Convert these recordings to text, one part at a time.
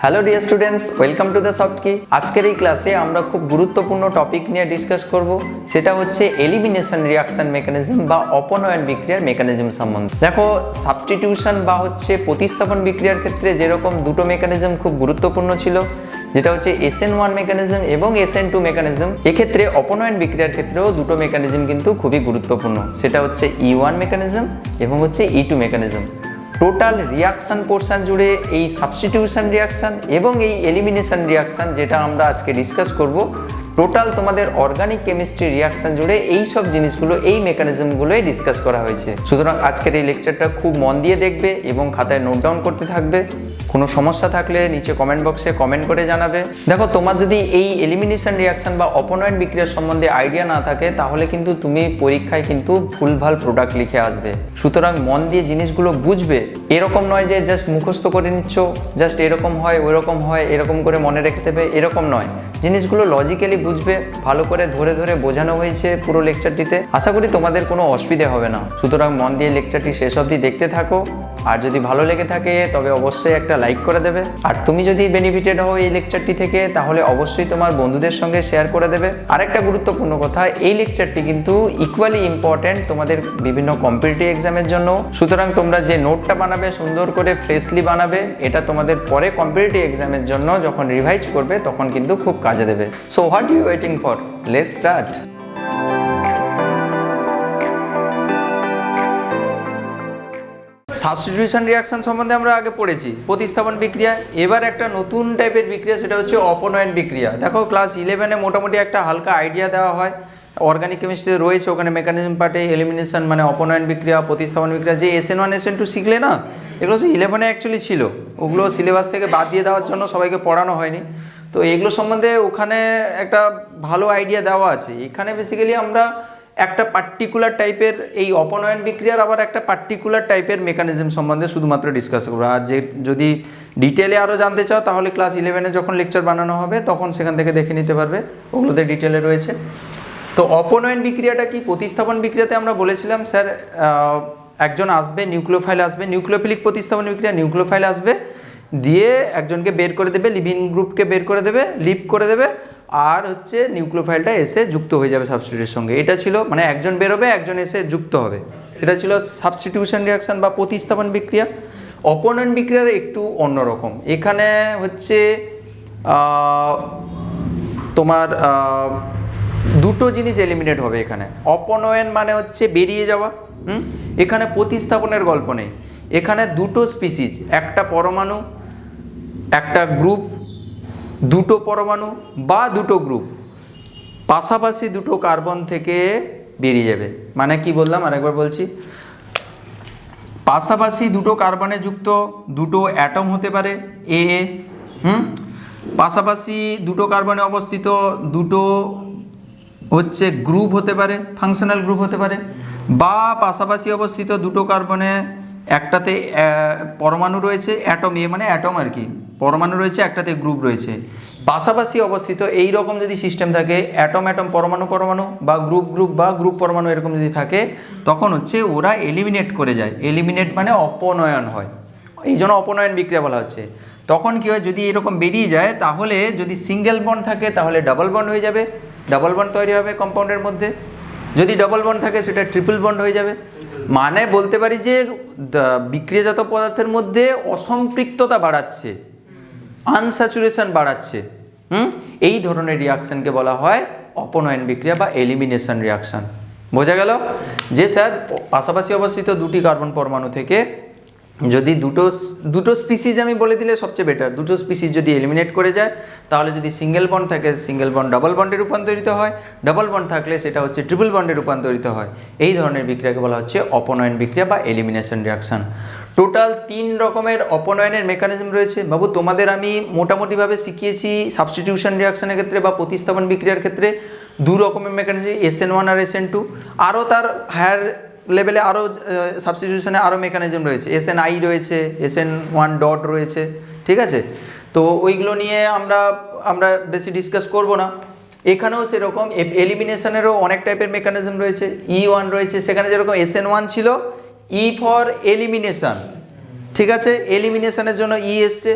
Hello dear students, welcome to the soft কি। আজকের এই ক্লাসে আমরা খুব গুরুত্বপূর্ণ টপিক নিয়ে ডিসকাস করব, সেটা হচ্ছে এলিমিনেশন রিয়াকশন মেকানিজম বা অপনয়ন বিক্রিয়ার মেকানিজম সম্বন্ধে। দেখো, সাবস্টিটিউশন বা হচ্ছে প্রতিস্থাপন বিক্রিয়ার ক্ষেত্রে যেরকম দুটো মেকানিজম খুব গুরুত্বপূর্ণ ছিল, যেটা হচ্ছে SN1 মেকানিজম এবং SN2 মেকানিজম, এক্ষেত্রে অপনয়ন বিক্রিয়ার ক্ষেত্রেও দুটো মেকানিজম কিন্তু খুবই গুরুত্বপূর্ণ, সেটা হচ্ছে E1 মেকানিজম এবং হচ্ছে E2 mechanism. Total reaction portion জুড়ে এই সাবস্টিটিউশন রিয়াকশান এবং এই এলিমিনেশন রিয়াকশান, যেটা আমরা আজকে ডিসকাস করব, টোটাল তোমাদের অর্গানিক কেমিস্ট্রি রিয়াকশান জুড়ে এই সব জিনিসগুলো, এই মেকানিজমগুলোই ডিসকাস করা হয়েছে। সুতরাং আজকের এই লেকচারটা খুব মন দিয়ে দেখবে এবং খাতায় নোট ডাউন করতে থাকবে। কোনো সমস্যা থাকলে নিচে কমেন্ট বক্সে কমেন্ট করে জানাবে। দেখো, তোমার যদি এই এলিমিনেশন রিয়াকশন বা অপনয়ন বিক্রিয়ার সম্বন্ধে আইডিয়া না থাকে, তাহলে কিন্তু তুমি পরীক্ষায় কিন্তু ভুলভাল প্রোডাক্ট লিখে আসবে। সুতরাং মন দিয়ে জিনিসগুলো বুঝবে, এরকম নয় যে জাস্ট মুখস্থ করে নিচ্ছ, জাস্ট এরকম হয় ওইরকম হয় এরকম করে মনে রেখে দেবে, এরকম নয়। জিনিসগুলো লজিক্যালি বুঝবে, ভালো করে ধরে ধরে বোঝানো হয়েছে পুরো লেকচারটিতে। আশা করি তোমাদের কোনো অসুবিধা হবে না। সুতরাং মন দিয়ে লেকচারটি শেষ অবধি দেখতে থাকো। আর যদি ভালো লেগে থাকে তবে অবশ্যই একটা লাইক করে দেবে। আর তুমি যদি বেনিফিটেড হও এই লেকচারটি থেকে, তাহলে অবশ্যই তোমার বন্ধুদের সঙ্গে শেয়ার করে দেবে। আরেকটা গুরুত্বপূর্ণ কথা, এই লেকচারটি কিন্তু ইকুয়ালি ইম্পর্ট্যান্ট তোমাদের বিভিন্ন কম্পিটিটিভ এক্সামের জন্য। সুতরাং তোমরা যে নোটটা বানাবে সুন্দর করে ফ্রেশলি বানাবে, এটা তোমাদের পরে কম্পিটিটিভ এক্সামের জন্য যখন রিভাইজ করবে তখন কিন্তু খুব কাজে দেবে। So what you waiting for, let's start. Substitution reaction সম্বন্ধে আমরা আগে পড়েছি, প্রতিস্থাপন বিক্রিয়া। এবার একটা নতুন টাইপের বিক্রিয়া, সেটা হচ্ছে অপনয়ন বিক্রিয়া। দেখো, ক্লাস 11-এ মোটামুটি একটা হালকা আইডিয়া দেওয়া হয়, অর্গানিক কেমিস্ট্রিতে রয়েছে, ওখানে মেকানিজম পার্টে এলিমিনেশন মানে অপনয়ন বিক্রিয়া, প্রতিস্থাপন বিক্রিয়া। যে SN1 SN2 শিখলে না, এগুলো তো 11-এ অ্যাকচুয়ালি ছিল, ওগুলো সিলেবাস থেকে বাদ দিয়ে দেওয়ার জন্য সবাইকে পড়ানো হয়নি। তো এগুলো সম্বন্ধে ওখানে একটা ভালো আইডিয়া দেওয়া আছে। এখানে বেসিক্যালি আমরা একটা পার্টিকুলার টাইপের এই অপনয়ন বিক্রিয়ার আবার একটা পার্টিকুলার টাইপের মেকানিজম সম্বন্ধে শুধুমাত্র ডিসকাস করবো। আর যে যদি ডিটেলে আরও জানতে চাও, তাহলে ক্লাস 11-এ যখন লেকচার বানানো হবে তখন সেখান থেকে দেখে নিতে পারবে, ওগুলোতে ডিটেলে রয়েছে। তো অপনয়ন বিক্রিয়াটা কি? প্রতিস্থাপন বিক্রিয়াতে আমরা বলেছিলাম স্যার, একজন আসবে, নিউক্লিওফাইল আসবে, নিউক্লিওফিলিক প্রতিস্থাপন বিক্রিয়া, নিউক্লিওফাইল আসবে, দিয়ে একজনকে বের করে দেবে, লিভিং গ্রুপকে বের করে দেবে, লিভ করে দেবে, আর হচ্ছে নিউক্লিওফাইলটা এসে যুক্ত হয়ে যাবে সাবস্টিটিউটের সঙ্গে। এটা ছিল মানে একজন বেরোবে, একজন এসে যুক্ত হবে। এটা ছিল সাবস্টিটিউশন রিয়াকশন বা প্রতিস্থাপন বিক্রিয়া। অপনয়ন বিক্রিয়ার একটু অন্যরকম। এখানে হচ্ছে তোমার দুটো জিনিস এলিমিনেট হবে এখানে। অপনয়ন মানে হচ্ছে বেরিয়ে যাওয়া, এখানে প্রতিস্থাপনের গল্প নেই। এখানে দুটো স্পিসিস, একটা পরমাণু, একটা গ্রুপ, দুটো পরমাণু বা দুটো গ্রুপ পাশাপাশি দুটো কার্বন থেকে বেরিয়ে যাবে। মানে কি বললাম, আরেকবার বলছি, পাশাপাশি দুটো কার্বনে যুক্ত দুটো অ্যাটম হতে পারে এ, পাশাপাশি দুটো কার্বনে অবস্থিত দুটো হচ্ছে গ্রুপ হতে পারে, ফাংশনাল গ্রুপ হতে পারে, বা পাশাপাশি অবস্থিত দুটো কার্বনে একটাতে পরমাণু রয়েছে, অ্যাটম এ মানে অ্যাটম আর কি, পরমাণু রয়েছে, একটাতে গ্রুপ রয়েছে, পাশাপাশি অবস্থিত। এই রকম যদি সিস্টেম থাকে, অ্যাটম অ্যাটম পরমাণু পরমাণু বা গ্রুপ গ্রুপ বা গ্রুপ পরমাণু এরকম যদি থাকে, তখন হচ্ছে ওরা এলিমিনেট করে যায়। এলিমিনেট মানে অপনয়ন হয়, এই জন্য অপনয়ন বিক্রিয়া বলা হচ্ছে। তখন কী হয়, যদি এরকম বেরিয়ে যায়, তাহলে যদি সিঙ্গেল বন্ড থাকে তাহলে ডাবল বন্ড হয়ে যাবে, ডাবল বন্ড তৈরি হবে কম্পাউন্ডের মধ্যে। যদি ডাবল বন্ড থাকে সেটা ট্রিপল বন্ড হয়ে যাবে। মানে বলতে পারি যে বিক্রিয়াজাত পদার্থের মধ্যে অসম্পৃক্ততা বাড়াচ্ছে, আনস্যাচুরেশন বাড়াচ্ছে। এই ধরনের রিয়াকশানকে বলা হয় অপনয়ন বিক্রিয়া বা এলিমিনেশন রিয়াকশান। বোঝা গেল যে স্যার, পাশাপাশি অবস্থিত দুটি কার্বন পরমাণু থেকে যদি দুটো স্পিসিস, আমি বলে দিলে সবচেয়ে বেটার, দুটো স্পিসিস যদি এলিমিনেট করে যায়, তাহলে যদি সিঙ্গেল বন্ড থাকে সিঙ্গেল বন্ড ডাবল বন্ডে রূপান্তরিত হয়, ডাবল বন্ড থাকলে সেটা হচ্ছে ট্রিপল বন্ডে রূপান্তরিত হয়। এই ধরনের বিক্রিয়াকে বলা হচ্ছে অপনয়ন বিক্রিয়া বা এলিমিনেশন রিয়াকশান। টোটাল 3 রকমের অপনয়নের মেকানিজম রয়েছে। বাবু, তোমাদের আমি মোটামুটিভাবে শিখিয়েছি সাবস্টিটিউশন রিয়াকশানের ক্ষেত্রে বা প্রতিস্থাপন বিক্রিয়ার ক্ষেত্রে 2 রকমের মেকানিজম, SN1 আর SN2। আরও তার হায়ার লেভেলে আরও সাবস্টিটিউশনে আরও মেকানিজম রয়েছে, SNI রয়েছে, SN1 ডট রয়েছে, ঠিক আছে। তো ওইগুলো নিয়ে আমরা বেশি ডিসকাস করব না। এখানেও সেরকম এলিমিনেশনেরও অনেক টাইপের মেকানিজম রয়েছে। E1 রয়েছে, সেখানে যেরকম SN1 ছিল, E ফর এলিমিনেশন, ঠিক আছে, এলিমিনেশনের জন্য E এসছে।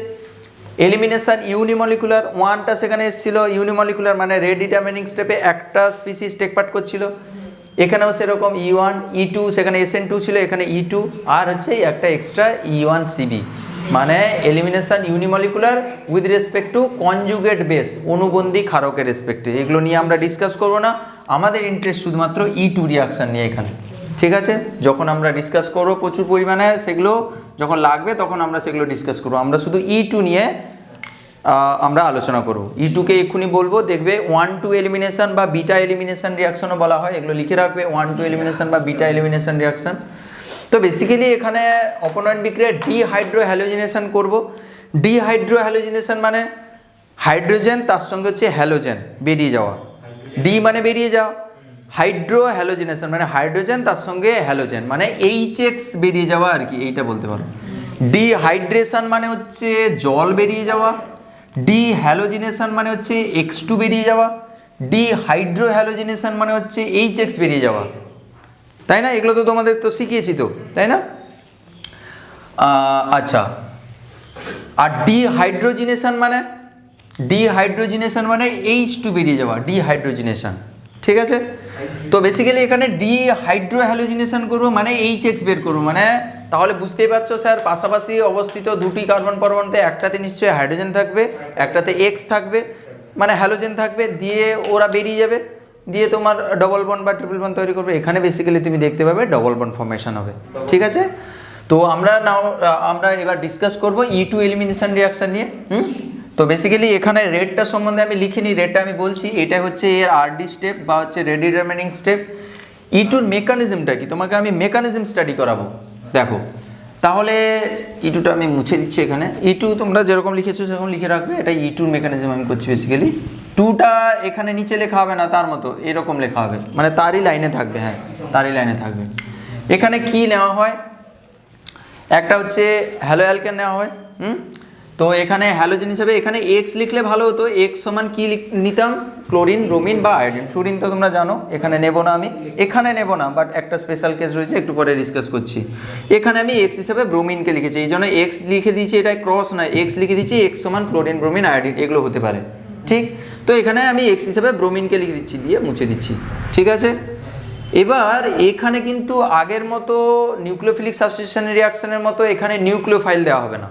এলিমিনেশন ইউনিমলিকুলার, ওয়ানটা সেখানে এসেছিল ইউনিমলিকুলার মানে রেট ডিটারমিনিং স্টেপে একটা স্পিসিস টেক পার্ট করছিল, এখানেও সেরকম E1 E2 সেখানে SN2 ছিল, এখানে E2 আর হচ্ছে একটা এক্সট্রা E1CB মানে elimination unimolecular with respect to conjugate base, অনুবন্ধী ক্ষারকের রেসপেক্টে। এগুলো নিয়ে আমরা ডিসকাস করবো না, আমাদের ইন্টারেস্ট শুধুমাত্র E2 রিয়াকশান নিয়ে এখানে, ঠিক আছে? যখন আমরা ডিসকাস করবো প্রচুর পরিমাণে, সেগুলো যখন লাগবে তখন আমরা সেগুলো ডিসকাস করবো। আমরা শুধু E2 নিয়ে আমরা আলোচনা করব। E2কে এক্ষুনি বলবো, দেখবে 1-2 এলিমিনেশন বা বিটা এলিমিনেশন রিয়াকশনও বলা হয়, এগুলো লিখে রাখবে 1-2 এলিমিনেশন বা বিটা এলিমিনেশন রিয়াকশন। তো বেসিক্যালি এখানে অপোনেন্ট বিক্রিয়া ডিহাইড্রো হ্যালোজিনেশন করব। ডিহাইড্রো হ্যালোজিনেশন মানে হাইড্রোজেন তার সঙ্গে হচ্ছে হ্যালোজেন বেরিয়ে যাওয়া, ডি মানে বেরিয়ে যাওয়া, হাইড্রো হ্যালোজিনেশন মানে হাইড্রোজেন তার সঙ্গে হ্যালোজেন মানে HX বেরিয়ে যাওয়া আর কি, এইটা বলতে পারো। ডিহাইড্রেশন মানে হচ্ছে জল বেরিয়ে যাওয়া, ডি হ্যালোজিনেশন মানে হচ্ছে X2 বেরিয়ে যাওয়া, ডি হাইড্রো হ্যালোজিনেশন মানে হচ্ছে HX বেরিয়ে যাওয়া, তাই না? এগুলো তো তোমাদের তো শিখিয়েছি তো, তাই না? আচ্ছা, আর ডিহাইড্রোজিনেশন মানে H2 বেরিয়ে যাওয়া, ডিহাইড্রোজিনেশন, ঠিক আছে? তো বেসিক্যালি এখানে ডিহাইড্রো হ্যালোজিনেশন করবো মানে HX বের করবো, মানে তাহলে বুঝতেই পারছো স্যার পাশাপাশি অবস্থিত দুটি কার্বন পরমাণুতে একটাতে নিশ্চয়ই হাইড্রোজেন থাকবে, একটাতে X থাকবে মানে হ্যালোজেন থাকবে, দিয়ে ওরা বেরিয়ে যাবে, দিয়ে তোমার ডবল বন্ড বা ট্রিপল বন্ড তৈরি করবে। এখানে বেসিক্যালি তুমি দেখতে পাবে ডবল বন্ড ফর্মেশন হবে, ঠিক আছে? তো আমরা এবার ডিসকাস করবো E2 এলিমিনেশন রিয়াকশন নিয়ে। তো বেসিক্যালি এখানে রেটটা সম্বন্ধে আমি লিখিনি, রেটটা আমি বলছি, এটা হচ্ছে এর RD স্টেপ বা হচ্ছে রেট ডিটারমিনিং স্টেপ। E2-র মেকানিজমটা কি তোমাকে আমি মেকানিজম স্টাডি করাবো, দেখো। তাহলে E2টা আমি মুছে দিচ্ছি এখানে। E2 তোমরা যেরকম লিখেছো সেরকম লিখে রাখবে, এটা E2-র মেকানিজম আমি করছি বেসিক্যালি। 2টা এখানে নিচে লেখা হবে না, তার মতো এরকম লেখা হবে, মানে তারই লাইনে থাকবে, হ্যাঁ তারই লাইনে থাকবে। এখানে কি নেওয়া হয়, একটা হচ্ছে হ্যালো অ্যালকেন নেওয়া হয়। তো এখানে হ্যালোজেন হিসাবে এখানে X লিখলে ভালো হতো, X সমান কি নিতাম, ক্লোরিন, ব্রোমিন বা আয়োডিন। ফ্লুরিন তো তোমরা জানো, এখানে নেব না, আমি এখানে নেব না, বাট একটা স্পেশাল কেস রয়েছে, একটু পরে ডিসকাস করছি। এখানে আমি X হিসাবে ব্রোমিনকে লিখেছি, এই জন্য X লিখে দিয়েছি, এটা ক্রস নয়, X লিখে দিয়েছি, X সমান ক্লোরিন, ব্রোমিন, আয়োডিন, এগুলো হতে পারে, ঠিক? তো এখানে আমি X হিসাবে ব্রোমিনকে লিখে দিচ্ছি, দিয়ে মুছে দিচ্ছি, ঠিক আছে? এবার এখানে কিন্তু আগের মতো নিউক্লিওফিলিক সাবস্টিটিউশন রিয়াকশনের মতো এখানে নিউক্লিওফাইল দেওয়া হবে না,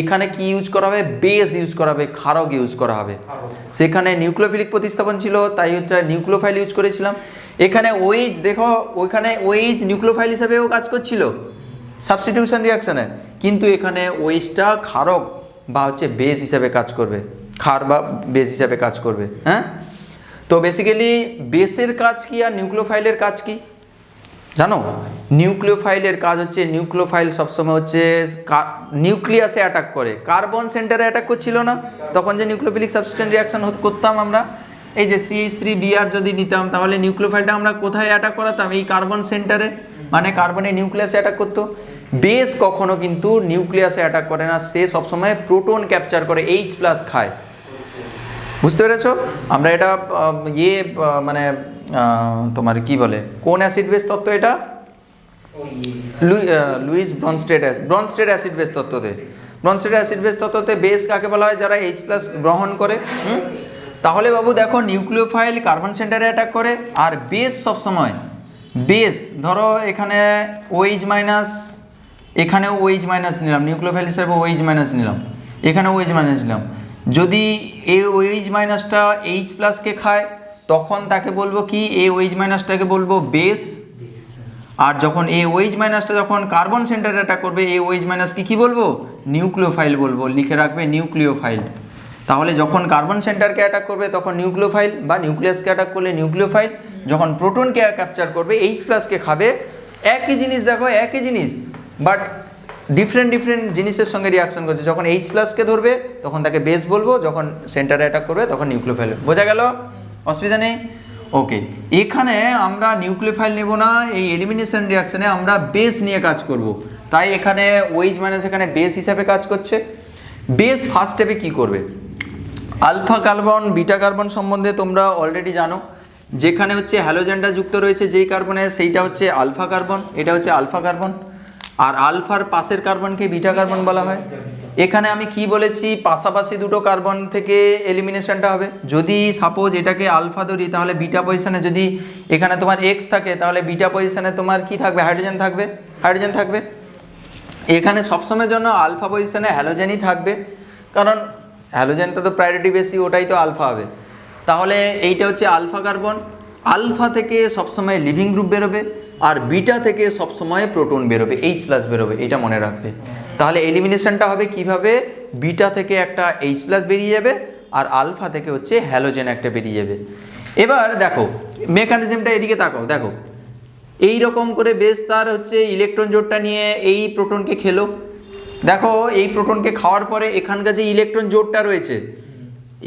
এখানে কি ইউজ করা হবে, বেস ইউজ করা হবে, ক্ষারক ইউজ করা হবে। সেখানে নিউক্লিওফিলিক প্রতিস্থাপন ছিল, তাই হচ্ছে নিউক্লিওফাইল ইউজ করেছিলাম। এখানে OH দেখো, ওইখানে OH নিউক্লিওফাইল হিসাবেও কাজ করছিল সাবস্টিটিউশন রিয়াকশানে, কিন্তু এখানে OH-টা ক্ষারক বা হচ্ছে বেস হিসাবে কাজ করবে, ক্ষার বা বেস হিসাবে কাজ করবে, হ্যাঁ? তো বেসিক্যালি বেসের কাজ কি আর নিউক্লিওফাইলের কাজ কি জানো? নিউক্লিওফাইলের কাজ হচ্ছে, নিউক্লিওফাইল সবসময় হচ্ছে নিউক্লিয়াসে অ্যাটাক করে, কার্বন সেন্টারে অ্যাটাক করছিল না তখন, যে নিউক্লিওফিলিক সাবস্টিটিউশন রিয়াকশন করতাম আমরা, এই যে CH3Br যদি নিতাম, তাহলে নিউক্লিওফাইলটা আমরা কোথায় অ্যাটাক করাতাম, এই কার্বন সেন্টারে, মানে কার্বনের নিউক্লিয়াসে অ্যাটাক করতো। বেস কখনো কিন্তু নিউক্লিয়াসে অ্যাটাক করে না, সে সবসময় প্রোটন ক্যাপচার করে, H+ খায়, বুঝতে পেরেছো? আমরা এটা মানে তোমার কি বলে, কোন অ্যাসিড বেস তত্ত্ব এটা? লুইস ব্রনস্টেড অ্যাসিড বেস তত্ত্বতে, ব্রনস্টেড অ্যাসিড বেস তত্ত্বতে বেস কাকে বলা হয়, যারা H+ গ্রহণ করে। তাহলে বাবু দেখো, নিউক্লিওফাইল কার্বন সেন্টারে অ্যাটাক করে, আর বেস সবসময়, বেস ধরো এখানে OH-, এখানেও OH- নিলাম, নিউক্লিওফাইল হিসাবে OH- নিলাম, এখানেও OH- নিলাম। যদি এই OH-টা H+কে খায়, তখন তাকে বলবো কি, এই OH-টাকে বলবো বেস। আর যখন এই OH- যখন কার্বন সেন্টারে অ্যাটাক করবে, এই OH- কি বলবো, নিউক্লিওফাইল বলবো, লিখে রাখবে নিউক্লিওফাইল। তাহলে যখন কার্বন সেন্টারকে অ্যাটাক করবে তখন নিউক্লিওফাইল, বা নিউক্লিয়াসকে অ্যাটাক করলে নিউক্লিওফাইল, যখন প্রোটনকে ক্যাপচার করবে, H+কে খাবে, একই জিনিস দেখো, একই জিনিস, বাট ডিফারেন্ট জিনিসের সঙ্গে রিয়াকশন করছে। যখন H+কে ধরবে তখন তাকে বেস বলবো, যখন সেন্টারে অ্যাটাক করবে তখন নিউক্লিওফাইল। বোঝা গেল? অসুবিধা নেই, ওকে। এখানে আমরা নিউক্লিওফাইল নেব না, এই এলিমিনেশন রিয়াকশনে আমরা বেস নিয়ে কাজ করব, তাই এখানে OH- এখানে বেস হিসাবে কাজ করছে। বেস ফার্স্ট স্টেপে কী করবে, আলফা কার্বন, বিটা কার্বন সম্বন্ধে তোমরা অলরেডি জানো। যেখানে হচ্ছে হ্যালোজেনটা যুক্ত রয়েছে যেই কার্বনে, সেইটা হচ্ছে আলফা কার্বন, এটা হচ্ছে আলফা কার্বন, আর আলফার পাশের কার্বনকে বিটা কার্বন বলা হয়। এখানে আমি কি বলেছি, পাশাপাশি দুটো কার্বন থেকে এলিমিনেশনটা হবে। যদি সাপোজ এটাকে আলফা ধরি, তাহলে বিটা পজিশনে যদি এখানে তোমার এক্স থাকে, তাহলে বিটা পজিশনে তোমার কি থাকবে, হাইড্রোজেন থাকবে, হাইড্রোজেন থাকবে। এখানে সবসময়ের জন্য আলফা পজিশনে হ্যালোজেনই থাকবে, কারণ হ্যালোজেনটা তো প্রায়োরিটি বেশি, ওটাই তো আলফা হবে। তাহলে এইটা হচ্ছে আলফা কার্বন। আলফা থেকে সবসময় লিভিং গ্রুপ বেরোবে, আর বিটা থেকে সবসময় প্রোটন বেরোবে, এইচ প্লাস বেরোবে, এটা মনে রাখবে। তাহলে এলিমিনেশনটা হবে কিভাবে, বিটা থেকে একটা এইচ প্লাস বেরিয়ে যাবে, আর আলফা থেকে হচ্ছে হ্যালোজেন একটা বেরিয়ে যাবে। এবার দেখো মেকানিজমটা, এদিকে তাকাও, দেখো এই রকম করে বেশ তার হচ্ছে ইলেকট্রন জোটটা নিয়ে এই প্রোটনকে খেলো। দেখো এই প্রোটনকে খাওয়ার পরে এখানকার যে ইলেকট্রন জোটটা রয়েছে,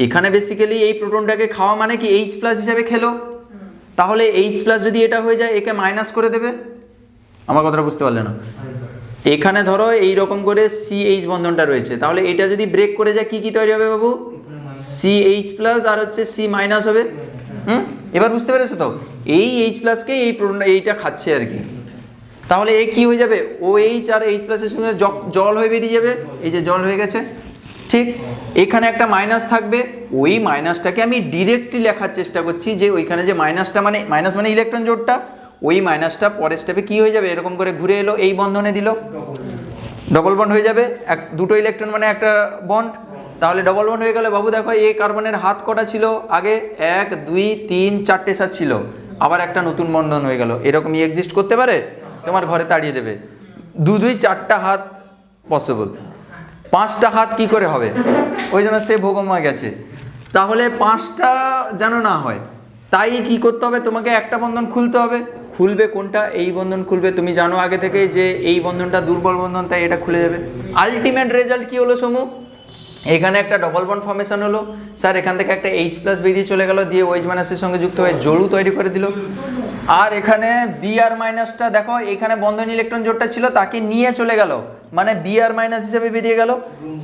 এখানে বেসিক্যালি এই প্রোটনটাকে খাওয়া মানে কি এইচ প্লাস হিসাবে খেলো। তাহলে এইচ প্লাস যদি এটা হয়ে যায়, একে মাইনাস করে দেবে। আমার কথাটা বুঝতে পারলে না? এখানে ধরো এই রকম করে সিএইচ বন্ধনটা রয়েছে, তাহলে এটা যদি ব্রেক করে যায় কি কি তৈরি হবে বাবু, সিএইচ প্লাস আর হচ্ছে সি মাইনাস হবে। এবার বুঝতে পেরেছো তো? এই এইচ প্লাসকে এই এইটা খাচ্ছে আর কি। তাহলে এ কি হয়ে যাবে, ও এইচ আর এইচ প্লাসের সঙ্গে জল হয়ে বেরিয়ে যাবে, এই যে জল হয়ে গেছে। ঠিক, এখানে একটা মাইনাস থাকবে, ওই মাইনাসটাকে আমি ডিরেক্টলি লেখার চেষ্টা করছি, যে ওইখানে যে মাইনাসটা মানে মাইনাস মানে ইলেকট্রন জোটটা, ওই মাইনাসটা পরের স্টেপে কী হয়ে যাবে, এরকম করে ঘুরে এলো, এই বন্ধনে দিল, ডবল বন্ড হয়ে যাবে। দুটো ইলেকট্রন মানে একটা বন্ড, তাহলে ডবল বন্ড হয়ে গেলে বাবু দেখো এই কার্বনের হাত কটা ছিল আগে, 1 2 3 4টে সাথে ছিল, আবার একটা নতুন বন্ধন হয়ে গেল। এরকমই এক্সিস্ট করতে পারে, তোমার ঘরে তাড়িয়ে দেবে। 2 2 4টা হাত পসিবল, 5টা হাত কি করে হবে, ওই জন্য সে ভোগময় গেছে। তাহলে 5টা যেন না হয়, তাই কি করতে হবে, তোমাকে একটা বন্ধন খুলতে হবে। খুলবে কোনটা, এই বন্ধন খুলবে। তুমি জানো আগে থেকে যে এই বন্ধনটা দুর্বল বন্ধন, তাই এটা খুলে যাবে। আলটিমেট রেজাল্ট কি হলো সমু, এখানে একটা ডবল বন্ড ফর্মেশন হলো। স্যার এখান থেকে একটা এইচ প্লাস বেরিয়ে চলে গেল, দিয়ে ওইচ মাইনাসের সঙ্গে যুক্ত হয়ে জোড়ু তৈরি করে দিল। আর এখানে বি আর মাইনাসটা দেখো, এখানে বন্ধন ইলেকট্রন জোটটা ছিল তাকে নিয়ে চলে গেল, মানে বি আর মাইনাস হিসেবে বেরিয়ে গেল।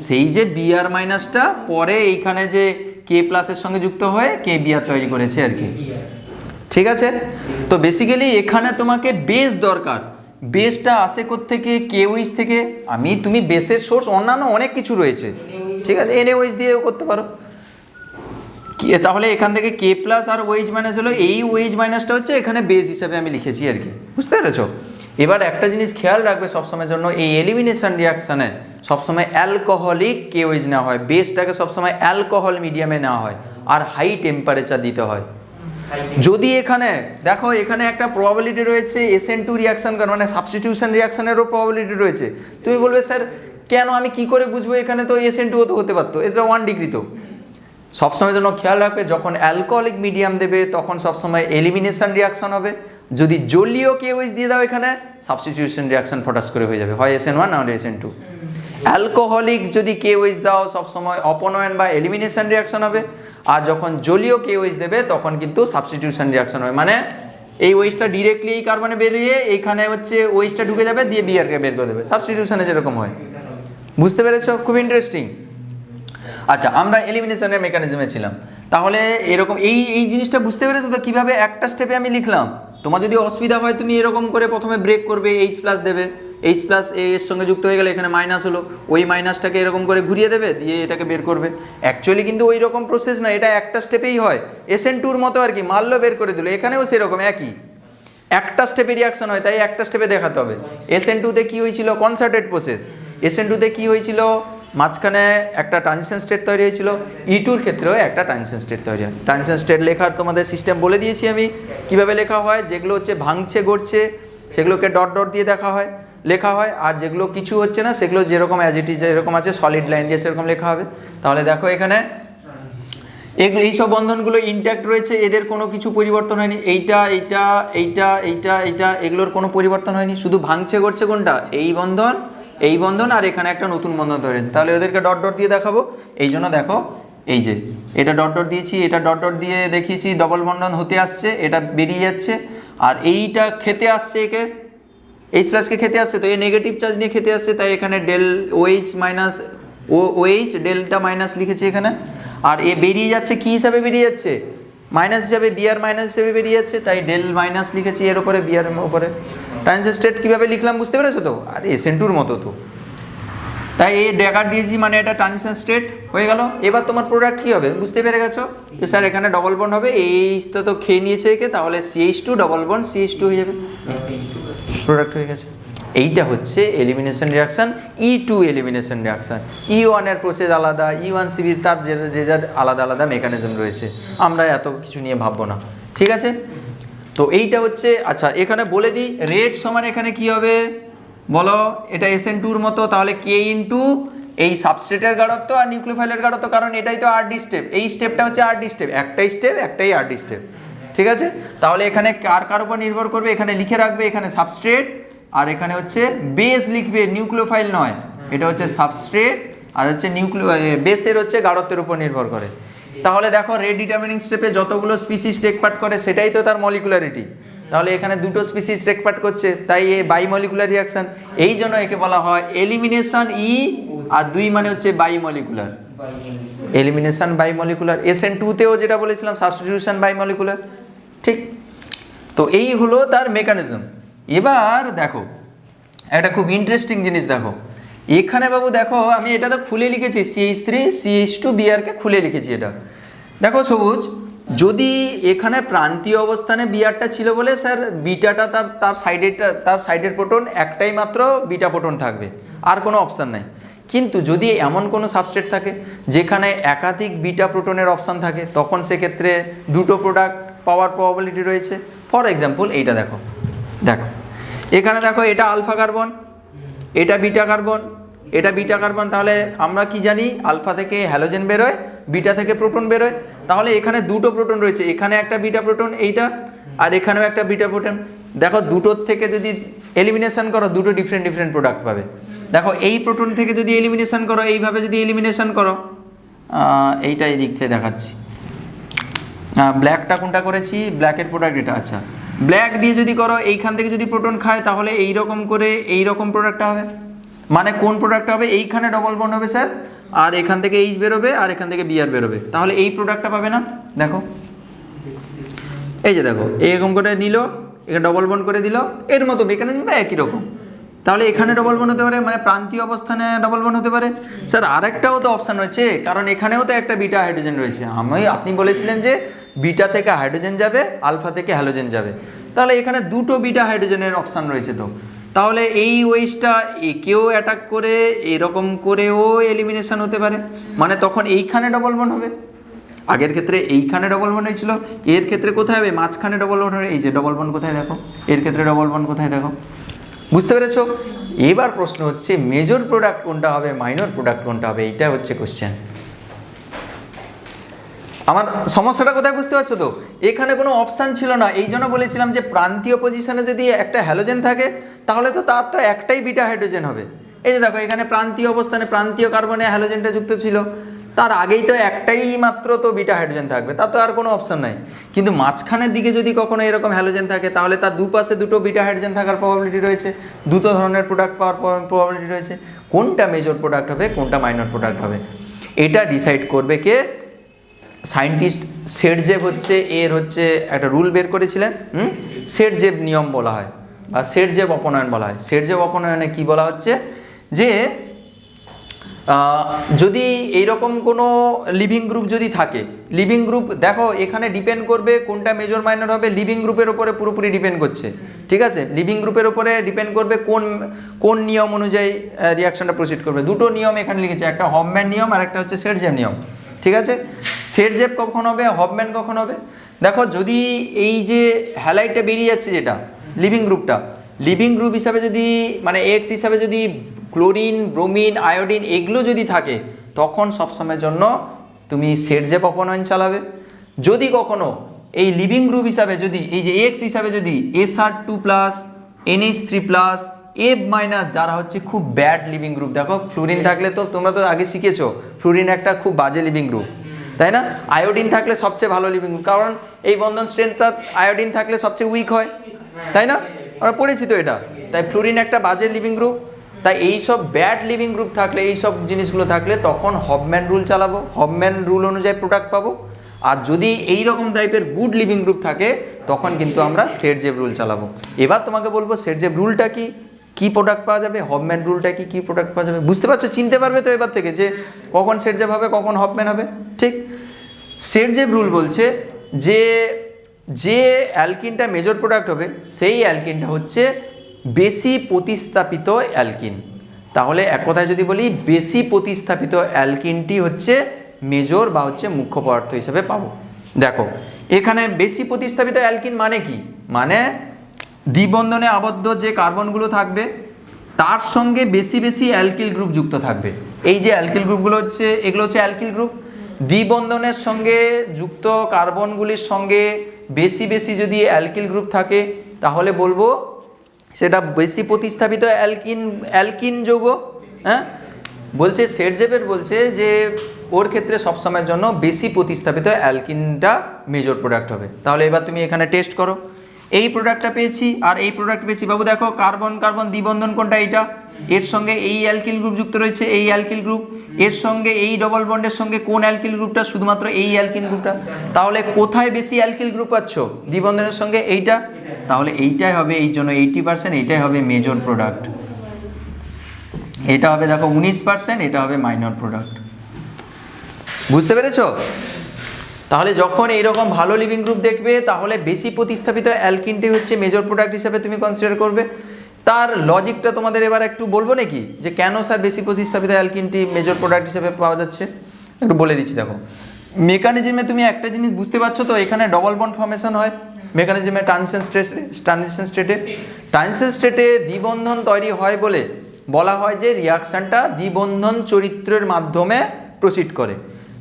সেই যে বি আর মাইনাসটা পরে এইখানে যে কে প্লাসের সঙ্গে যুক্ত হয়ে কে বি আর তৈরি করেছে আর কি। ঠিক আছে, তো বেসিক্যালি এখানে তোমাকে বেস দরকার। বেসটা আসে কোত্থেকে, কেওইচ থেকে। তুমি বেসের সোর্স অন্যান্য অনেক কিছু রয়েছে, ঠিক আছে, এনএওইচ দিয়েও করতে পারো। তাহলে এখান থেকে কে প্লাস আর ওইচ মাইনাস হলো, এই ওইচ মাইনাসটা হচ্ছে এখানে বেস হিসাবে আমি লিখেছি আর কি, বুঝতে পেরেছো? এবার একটা জিনিস খেয়াল রাখবে সবসময়ের জন্য, এই এলিমিনেশন রিয়াকশানে সবসময় অ্যালকোহলিক কেওইচ নেওয়া হয়, বেসটাকে সবসময় অ্যালকোহল মিডিয়ামে নেওয়া হয়, আর হাই টেম্পারেচার দিতে হয়। যদি এখানে দেখো এখানে একটা প্রবাবিলিটি রয়েছে SN2 রিয়াকশান করার, মানে সাবস্টিটিউশন রিয়াকশানেরও প্রবাবিলিটি রয়েছে। তুমি বলবে স্যার কেন, আমি কি করে বুঝবো, এখানে তো SN2 তো হতে পারতো, এটা 1 ডিগ্রি। তো সবসময় জন্য খেয়াল রাখবে, যখন অ্যালকোহলিক মিডিয়াম দেবে তখন সবসময় এলিমিনেশন রিয়াকশান হবে। যদি জলীয় কেওইচ দিয়ে দাও এখানে, সাবস্টিটিউশন রিয়াকশান ফটাস করে হয়ে যাবে, হয় SN1 না হলে SN2। অ্যালকোহলিক যদি কেওইচ দাও সবসময় অপনয়ন বা এলিমিনেশন রিয়াকশান হবে, আর যখন জলীয় কেওইচ দেবে তখন কিন্তু সাবস্টিটিউশন রিয়াকশান হবে, মানে এই ওইচটা ডিরেক্টলি এই কার্বনে বেরিয়ে এইখানে হচ্ছে ওইচটা ঢুকে যাবে, দিয়ে বিআরকে বের করে দেবে, সাবস্টিটিউশনে যেরকম হয়। বুঝতে পেরেছো? খুব ইন্টারেস্টিং। আচ্ছা, আমরা এলিমিনেশনের মেকানিজমে ছিলাম, তাহলে এরকম এই জিনিসটা বুঝতে পেরেছো তো, কীভাবে একটা স্টেপে আমি লিখলাম। তোমার যদি অসুবিধা হয় তুমি এরকম করে প্রথমে ব্রেক করবে, এইচ প্লাস দেবে, এইচ প্লাস এর সঙ্গে যুক্ত হয়ে গেলে এখানে মাইনাস হলো, ওই মাইনাসটাকে এরকম করে ঘুরিয়ে দেবে, দিয়ে এটাকে বের করবে। অ্যাকচুয়ালি কিন্তু ওই রকম প্রসেস না, এটা একটা স্টেপেই হয়, SN2-র মতো আর কি, মারলো বের করে দিল, এখানেও সেরকম একই একটা স্টেপে রিয়াকশন হয়, তাই একটা স্টেপে দেখাতে হবে। SN2-তে কী হয়েছিল, কনসার্টেড প্রসেস। SN2-তে কী হয়েছিল, মাঝখানে একটা ট্রানজিশন স্টেট তৈরি হয়েছিল। E2-র ক্ষেত্রেও একটা ট্রানজিশন স্টেট তৈরি হয়। ট্রানজিশন স্টেট লেখার তোমাদের সিস্টেম বলে দিয়েছি আমি, কিভাবে লেখা হয়। যেগুলো হচ্ছে ভাঙছে গড়ছে সেগুলোকে ডট ডট দিয়ে লেখা হয়, আর যেগুলো কিছু হচ্ছে না সেগুলো যেরকম অ্যাজ ইট ইজ যেরকম আছে সলিড লাইন দিয়ে সেরকম লেখা হবে। তাহলে দেখো এখানে এইসব বন্ধনগুলো ইনট্যাক্ট রয়েছে, এদের কোনো কিছু পরিবর্তন হয়নি। এইটা এইটা এইটা এইটা এইটা এগুলোর কোনো পরিবর্তন হয়নি, শুধু ভাঙছে গড়ছে কোনটা, এই বন্ধন আর এখানে একটা নতুন বন্ধন তৈরি হয়েছে। তাহলে ওদেরকে ডট ডট দিয়ে দেখাবো, এই জন্য দেখো এই যে এটা ডট ডট দিয়েছি, এটা ডট ডট দিয়ে দেখিয়েছি, ডবল বন্ধন হতে আসছে, এটা বেরিয়ে যাচ্ছে, আর এইটা খেতে আসছে, একে এইচ প্লাসকে খেতে আসছে, তো এই নেগেটিভ চার্জ নিয়ে খেতে আসছে, তাই এখানে del OH minus OH delta minus লিখেছি এখানে। আর এ বেরিয়ে যাচ্ছে কী হিসাবে বেরিয়ে যাচ্ছে, মাইনাস হিসাবে, বিআর মাইনাস হিসাবে বেরিয়ে যাচ্ছে, তাই ডেল মাইনাস লিখেছি এর উপরে, বিআর উপরে। ট্রানজিশন স্টেট কীভাবে লিখলাম বুঝতে পেরেছো তো? আর SN2-র মতো তো। তাই এই ড্যাগার দিয়েছি মানে এটা ট্রানজিশন স্টেট হয়ে গেল। এবার তোমার প্রোডাক্ট কী হবে বুঝতে পেরে গেছো যে স্যার এখানে ডবল বন্ড হবে, এইচ তো খেয়ে নিয়েছে একে, তাহলে CH2 ডবল বন্ড CH2 হয়ে যাবে, প্রোডাক্ট হয়ে গেছে। এইটা হচ্ছে elimination reaction, E2 elimination reaction. E1 এর প্রসেস আলাদা, E1CB তার যে যার আলাদা আলাদা মেকানিজম রয়েছে, আমরা এত কিছু নিয়ে ভাববো না, ঠিক আছে। তো এইটা হচ্ছে, আচ্ছা এখানে বলে দিই রেট সমান এখানে কি হবে বলো, এটা SN2-র মতো, তাহলে K ইন্টু এই সাবস্ট্রেটের গাঢ়ত্ব আর নিউক্লিওফাইলের গাঢ়ত্ব, কারণ এটাই তো RD স্টেপ, এই স্টেপটা হচ্ছে RD স্টেপ, একটাই RD স্টেপ, ঠিক আছে। তাহলে এখানে কার উপর নির্ভর করবে, এখানে লিখে রাখবে, এখানে সাবস্ট্রেট আর এখানে হচ্ছে বেস লিখবে, নিউক্লিওফাইল নয়, এটা হচ্ছে সাবস্ট্রেট আর হচ্ছে বেসের হচ্ছে গাঢ়ত্বের উপর নির্ভর করে। তাহলে দেখো রেট ডিটারমিনিং স্টেপে যতগুলো স্পিসিস টেক পার্ট করে সেটাই তো তার মলিকুলারিটি, তাহলে এখানে দুটো স্পিসিস টেক পার্ট করছে, তাই এ বাইমলিকুলার রিয়াকশান, এই জন্য একে বলা হয় এলিমিনেশন ই, আর 2 মানে হচ্ছে বাইমলিকুলার, এলিমিনেশন বাইমলিকুলার। SN2-তেও যেটা বলেছিলাম সাবস্টিটিউশন বাইমলিকুলার, ঠিক। তো এই হলো তার মেকানিজম। এবার দেখো একটা খুব ইন্টারেস্টিং জিনিস দেখো এখানে বাবু, দেখো আমি এটা তো খুলে লিখেছি CH3 CH2 Br-কে খুলে লিখেছি, এটা দেখো সবুজ, যদি এখানে প্রান্তীয় অবস্থানে বিআরটা ছিল বলে স্যার বিটাটা তার সাইডের প্রোটন একটাই মাত্র বিটা প্রোটন থাকবে, আর কোনো অপশান নাই। কিন্তু যদি এমন কোনো সাবস্ট্রেট থাকে যেখানে একাধিক বিটা প্রোটনের অপশান থাকে, তখন সেক্ষেত্রে দুটো প্রোডাক্ট পাওয়ার প্রবাবিলিটি রয়েছে। ফর এক্সাম্পল এইটা দেখো, এখানে দেখো এটা আলফা কার্বন, এটা বিটা কার্বন, এটা বিটা কার্বন, তাহলে আমরা কি জানি আলফা থেকে হ্যালোজেন বেরোয়, বিটা থেকে প্রোটন বেরোয়, তাহলে এখানে দুটো প্রোটন রয়েছে, এখানে একটা বিটা প্রোটন এইটা, আর এখানেও একটা বিটা প্রোটন। দেখো দুটোর থেকে যদি এলিমিনেশন করো দুটো ডিফারেন্ট প্রোডাক্ট পাবে। দেখো এই প্রোটন থেকে যদি এলিমিনেশন করো, এইভাবে যদি এলিমিনেশন করো, এইটা এই দিক থেকে দেখাচ্ছি, ব্ল্যাকটা কোনটা করেছি, ব্ল্যাকের প্রোডাক্ট এটা, আচ্ছা ব্ল্যাক দিয়ে যদি করো এইখান থেকে যদি প্রোটন খায় তাহলে এইরকম করে এইরকম প্রোডাক্টটা হবে, মানে কোন প্রোডাক্টটা হবে, এইখানে ডবল বন্ড হবে স্যার, আর এখান থেকে এইচ বেরোবে আর এখান থেকে বিআর বেরোবে, তাহলে এই প্রোডাক্টটা পাবে না। দেখো এই যে দেখো এরকম করে নিল, এখানে ডবল বন্ড করে দিল, এর মতো মেকানিজমটা একই রকম, তাহলে এখানে ডবল বন্ড হতে পারে, মানে প্রান্তীয় অবস্থানে ডবল বন্ড হতে পারে। স্যার আরেকটাও তো অপশান রয়েছে, কারণ এখানেও তো একটা বিটা হাইড্রোজেন রয়েছে, আপনি বলেছিলেন যে বিটা থেকে হাইড্রোজেন যাবে, আলফা থেকে হ্যালোজেন যাবে, তাহলে এখানে দুটো বিটা হাইড্রোজেনের অপশান রয়েছে। তো তাহলে এই ওয়েজটা একেও অ্যাটাক করে এরকম করেও এলিমিনেশন হতে পারে, মানে তখন এইখানে ডবল বন্ড হবে, আগের ক্ষেত্রে এইখানে ডবল বন্ড হয়েছিল, এর ক্ষেত্রে কোথায় হবে, মাঝখানে ডবল বন্ড হবে, এই যে ডবল বন্ড কোথায় দেখো, এর ক্ষেত্রে ডবল বন্ড কোথায় দেখো, বুঝতে পেরেছো। এবার প্রশ্ন হচ্ছে মেজর প্রোডাক্ট কোনটা হবে, মাইনর প্রোডাক্ট কোনটা হবে, এইটা হচ্ছে কোশ্চেন। আমার সমস্যাটা কোথায় বুঝতে পারছো তো, এখানে কোনো অপশান ছিল না, এই জন্য বলেছিলাম যে প্রান্তীয় পজিশনে যদি একটা হ্যালোজেন থাকে তাহলে তো তার তো একটাই বিটা হাইড্রোজেন হবে। এই যে দেখো এখানে প্রান্তীয় অবস্থানে প্রান্তীয় কার্বনে হ্যালোজেনটা যুক্ত ছিল, তার আগেই তো একটাই মাত্র তো বিটা হাইড্রোজেন থাকবে, তার তো আর কোনো অপশান নাই। কিন্তু মাঝখানের দিকে যদি কখনো এরকম হ্যালোজেন থাকে তাহলে তার দুপাশে দুটো বিটা হাইড্রোজেন থাকার প্রবাবিলিটি রয়েছে, দুটো ধরনের প্রোডাক্ট পাওয়ার প্রবাবিলিটি রয়েছে। কোনটা মেজর প্রোডাক্ট হবে কোনটা মাইনর প্রোডাক্ট হবে এটা ডিসাইড করবে কে, সায়েন্টিস্ট সেটজেভ হচ্ছে এর হচ্ছে একটা রুল বের করেছিলেন, সেটজেভ নিয়ম বলা হয় বা সেটজেভ অপনয়ন বলা হয়। সেটজেভ অপনয়নে কি বলা হচ্ছে যে যদি এইরকম কোনো লিভিং গ্রুপ যদি থাকে, লিভিং গ্রুপ দেখো এখানে ডিপেন্ড করবে কোনটা মেজর মাইনর হবে, লিভিং গ্রুপের ওপরে পুরোপুরি ডিপেন্ড করছে, ঠিক আছে। লিভিং গ্রুপের ওপরে ডিপেন্ড করবে কোন নিয়ম অনুযায়ী রিয়াকশানটা প্রসিড করবে। দুটো নিয়ম এখানে লিখেছে, একটা হফম্যান নিয়ম আর একটা হচ্ছে সেটজেভ নিয়ম, ঠিক আছে। সেটজেভ কখন হবে, হফম্যান কখন হবে, দেখো যদি এই যে হ্যালাইটটা বেরিয়ে যাচ্ছে যেটা লিভিং গ্রুপটা, লিভিং গ্রুপ হিসাবে যদি মানে এক্স হিসাবে যদি ক্লোরিন ব্রোমিন আয়োডিন এগুলো যদি থাকে তখন সবসময়ের জন্য তুমি সেটজেভ অপনয়ন চালাবে। যদি কখনো এই লিভিং গ্রুপ হিসাবে যদি এই যে এক্স হিসাবে যদি SR2+, NH3+, F- যারা হচ্ছে খুব ব্যাড লিভিং গ্রুপ, দেখো ফ্লুরিন থাকলে তো তোমরা তো আগে শিখেছো ফ্লুরিন একটা খুব বাজে লিভিং গ্রুপ, তাই না। আয়োডিন থাকলে সবচেয়ে ভালো লিভিং গ্রুপ, কারণ এই বন্ধন স্ট্রেন্থটা আয়োডিন থাকলে সবচেয়ে উইক হয়, তাই না, আমরা পড়েছি তো এটা। তাই ফ্লুরিন একটা বাজে লিভিং গ্রুপ, তাই এই সব ব্যাড লিভিং গ্রুপ থাকলে এই সব জিনিসগুলো থাকলে তখন হফম্যান রুল চালাবো, হফম্যান রুল অনুযায়ী প্রোডাক্ট পাবো। আর যদি এই রকম টাইপের গুড লিভিং গ্রুপ থাকে তখন কিন্তু আমরা সেটজেভ রুল চালাবো। এবার তোমাকে বলবো সেটজেভ রুলটা কি, কি প্রোডাক্ট পাওয়া যাবে, হফম্যান রুলটা কি প্রোডাক্ট পাওয়া যাবে, বুঝতে পারছো? চিনতে পারবে তো এবার থেকে যে কখন সেটজেভ হবে কখন হফম্যান হবে। ঠিক, সেটজেভ রুল বলছে যে যে অ্যালকিনটা মেজর প্রোডাক্ট হবে সেই অ্যালকিনটা হচ্ছে বেশি প্রতিস্থাপিত অ্যালকিন। তাহলে এক কথায় যদি বলি, বেশি প্রতিস্থাপিত অ্যালকিনটি হচ্ছে মেজর বা হচ্ছে মুখ্য পদার্থ হিসেবে পাবো। দেখো এখানে বেশি প্রতিস্থাপিত অ্যালকিন মানে কি, মানে দ্বিবন্ধনে আবদ্ধ যে কার্বনগুলো থাকবে তার সঙ্গে বেশি বেশি অ্যালকিল গ্রুপ যুক্ত থাকবে। এই যে অ্যালকিল গ্রুপগুলো হচ্ছে, এগুলো হচ্ছে অ্যালকিল গ্রুপ। দ্বিবন্ধনের সঙ্গে যুক্ত কার্বনগুলির সঙ্গে বেশি বেশি যদি অ্যালকিল গ্রুপ থাকে তাহলে বলবো সেটা বেশি প্রতিস্থাপিত অ্যালকিন যৌগ। হ্যাঁ, বলছে সেটজেভের বলছে যে ওর ক্ষেত্রে সবসময়ের জন্য বেশি প্রতিস্থাপিত অ্যালকিনটা মেজর প্রোডাক্ট হবে। তাহলে এবার তুমি এখানে টেস্ট করো, এই প্রোডাক্টটা পেয়েছি আর এই প্রোডাক্ট পেয়েছি। বাবু দেখো কার্বন কার্বন দ্বিবন্ধন কোনটা, এইটা, এর সঙ্গে এই অ্যালকিল গ্রুপ যুক্ত রয়েছে, এই অ্যালকিল গ্রুপ, এর সঙ্গে এই ডবল বন্ডের সঙ্গে কোন অ্যালকিল গ্রুপটা, শুধুমাত্র এই অ্যালকিল গ্রুপটা। তাহলে কোথায় বেশি অ্যালকিল গ্রুপ পাচ্ছ, দ্বিবন্ধনের সঙ্গে এইটা, তাহলে এইটাই হবে, এই জন্য 80%, এইটাই হবে মেজর প্রোডাক্ট। এটা হবে দেখো 19%, এটা হবে মাইনর প্রোডাক্ট। বুঝতে পেরেছো? তাহলে যখন এইরকম ভালো লিভিং গ্রুপ দেখবে তাহলে বেশি প্রতিস্থাপিত অ্যালকিনটি হচ্ছে মেজর প্রোডাক্ট হিসাবে তুমি কনসিডার করবে। তার লজিকটা তোমাদের এবার একটু বলবো নাকি, যে কেন স্যার বেশি প্রতিস্থাপিত অ্যালকিনটি মেজর প্রোডাক্ট হিসেবে পাওয়া যাচ্ছে, একটু বলে দিচ্ছি। দেখো মেকানিজমে তুমি একটা জিনিস বুঝতে পারছো তো, এখানে ডবল বন্ড ফর্মেশন হয় মেকানিজমে ট্রানজিশন স্টেটে দ্বিবন্ধন তৈরি হয় বলে বলা হয় যে রিয়াকশানটা দ্বিবন্ধন চরিত্রের মাধ্যমে প্রসিড করে।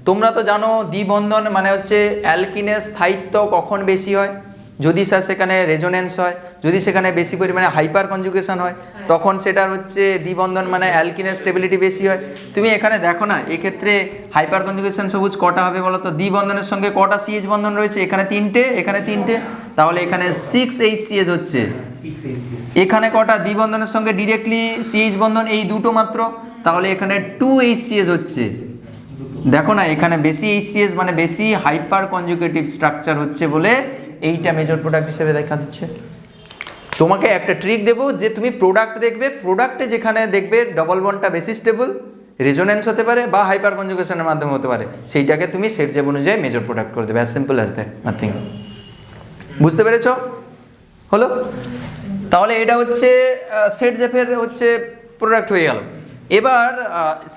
তোমরা তো জানো দ্বিবন্ধন মানে হচ্ছে অ্যালকিনের স্থায়িত্ব কখন বেশি হয়, যদি স্যার সেখানে রেজোনেন্স হয়, যদি সেখানে বেশি পরিমাণে হাইপার কনজুগেশন হয় তখন সেটার হচ্ছে দ্বিবন্ধন মানে অ্যালকিনের স্টেবিলিটি বেশি হয়। তুমি এখানে দেখো না, এক্ষেত্রে হাইপার কনজুগেশন সবুজ কটা হবে বলো তো, দ্বিবন্ধনের সঙ্গে কটা সিএইচ বন্ধন রয়েছে, এখানে 3টে, এখানে 3টে, তাহলে এখানে 6H হচ্ছে। এখানে কটা দ্বিবন্ধনের সঙ্গে ডিরেক্টলি সিএইচ বন্ধন, এই দুটো মাত্র, তাহলে এখানে 2H হচ্ছে। দেখো না এখানে বেশি HCS মানে বেশি হাইপার কনজুগেটিভ স্ট্রাকচার হচ্ছে বলে এইটা মেজর প্রোডাক্ট হিসেবে দেখা দিচ্ছে। তোমাকে একটা ট্রিক দেবো যে তুমি প্রোডাক্ট দেখবে, প্রোডাক্টে যেখানে দেখবে ডবল বন্ডটা বেশি স্টেবল, রেজোনেন্স হতে পারে বা হাইপার কনজুগেশনের মাধ্যমে হতে পারে, সেইটাকে তুমি সেটজেভ অনুযায়ী মেজর প্রোডাক্ট করে দেবে। As simple as that, nothing. বুঝতে পেরেছ? হলো? তাহলে এটা হচ্ছে সেটজেভের হচ্ছে প্রোডাক্ট হয়ে গেল। এবার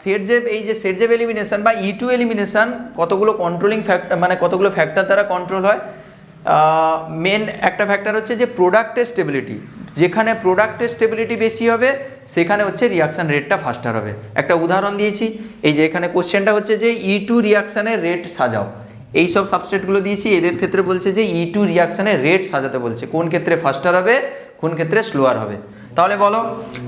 সেটজেভ, এই যে সেটজেভ এলিমিনেশন বা E2 এলিমিনেশন কতগুলো কন্ট্রোলিং ফ্যাক্টর মানে কতগুলো ফ্যাক্টর দ্বারা কন্ট্রোল হয়। মেন একটা ফ্যাক্টর হচ্ছে যে প্রোডাক্টের স্টেবিলিটি, যেখানে প্রোডাক্টের স্টেবিলিটি বেশি হবে সেখানে হচ্ছে রিয়াকশান রেটটা ফাস্টার হবে। একটা উদাহরণ দিয়েছি, এই যে এখানে কোশ্চেনটা হচ্ছে যে E2 রিয়াকশানের রেট সাজাও, এই সব সাবস্ট্রেটগুলো দিয়েছি, এদের ক্ষেত্রে বলছে যে E2 রিয়াকশানের রেট সাজাতে বলছে, কোন ক্ষেত্রে ফাস্টার হবে কোন ক্ষেত্রে স্লোয়ার হবে। তাহলে বলো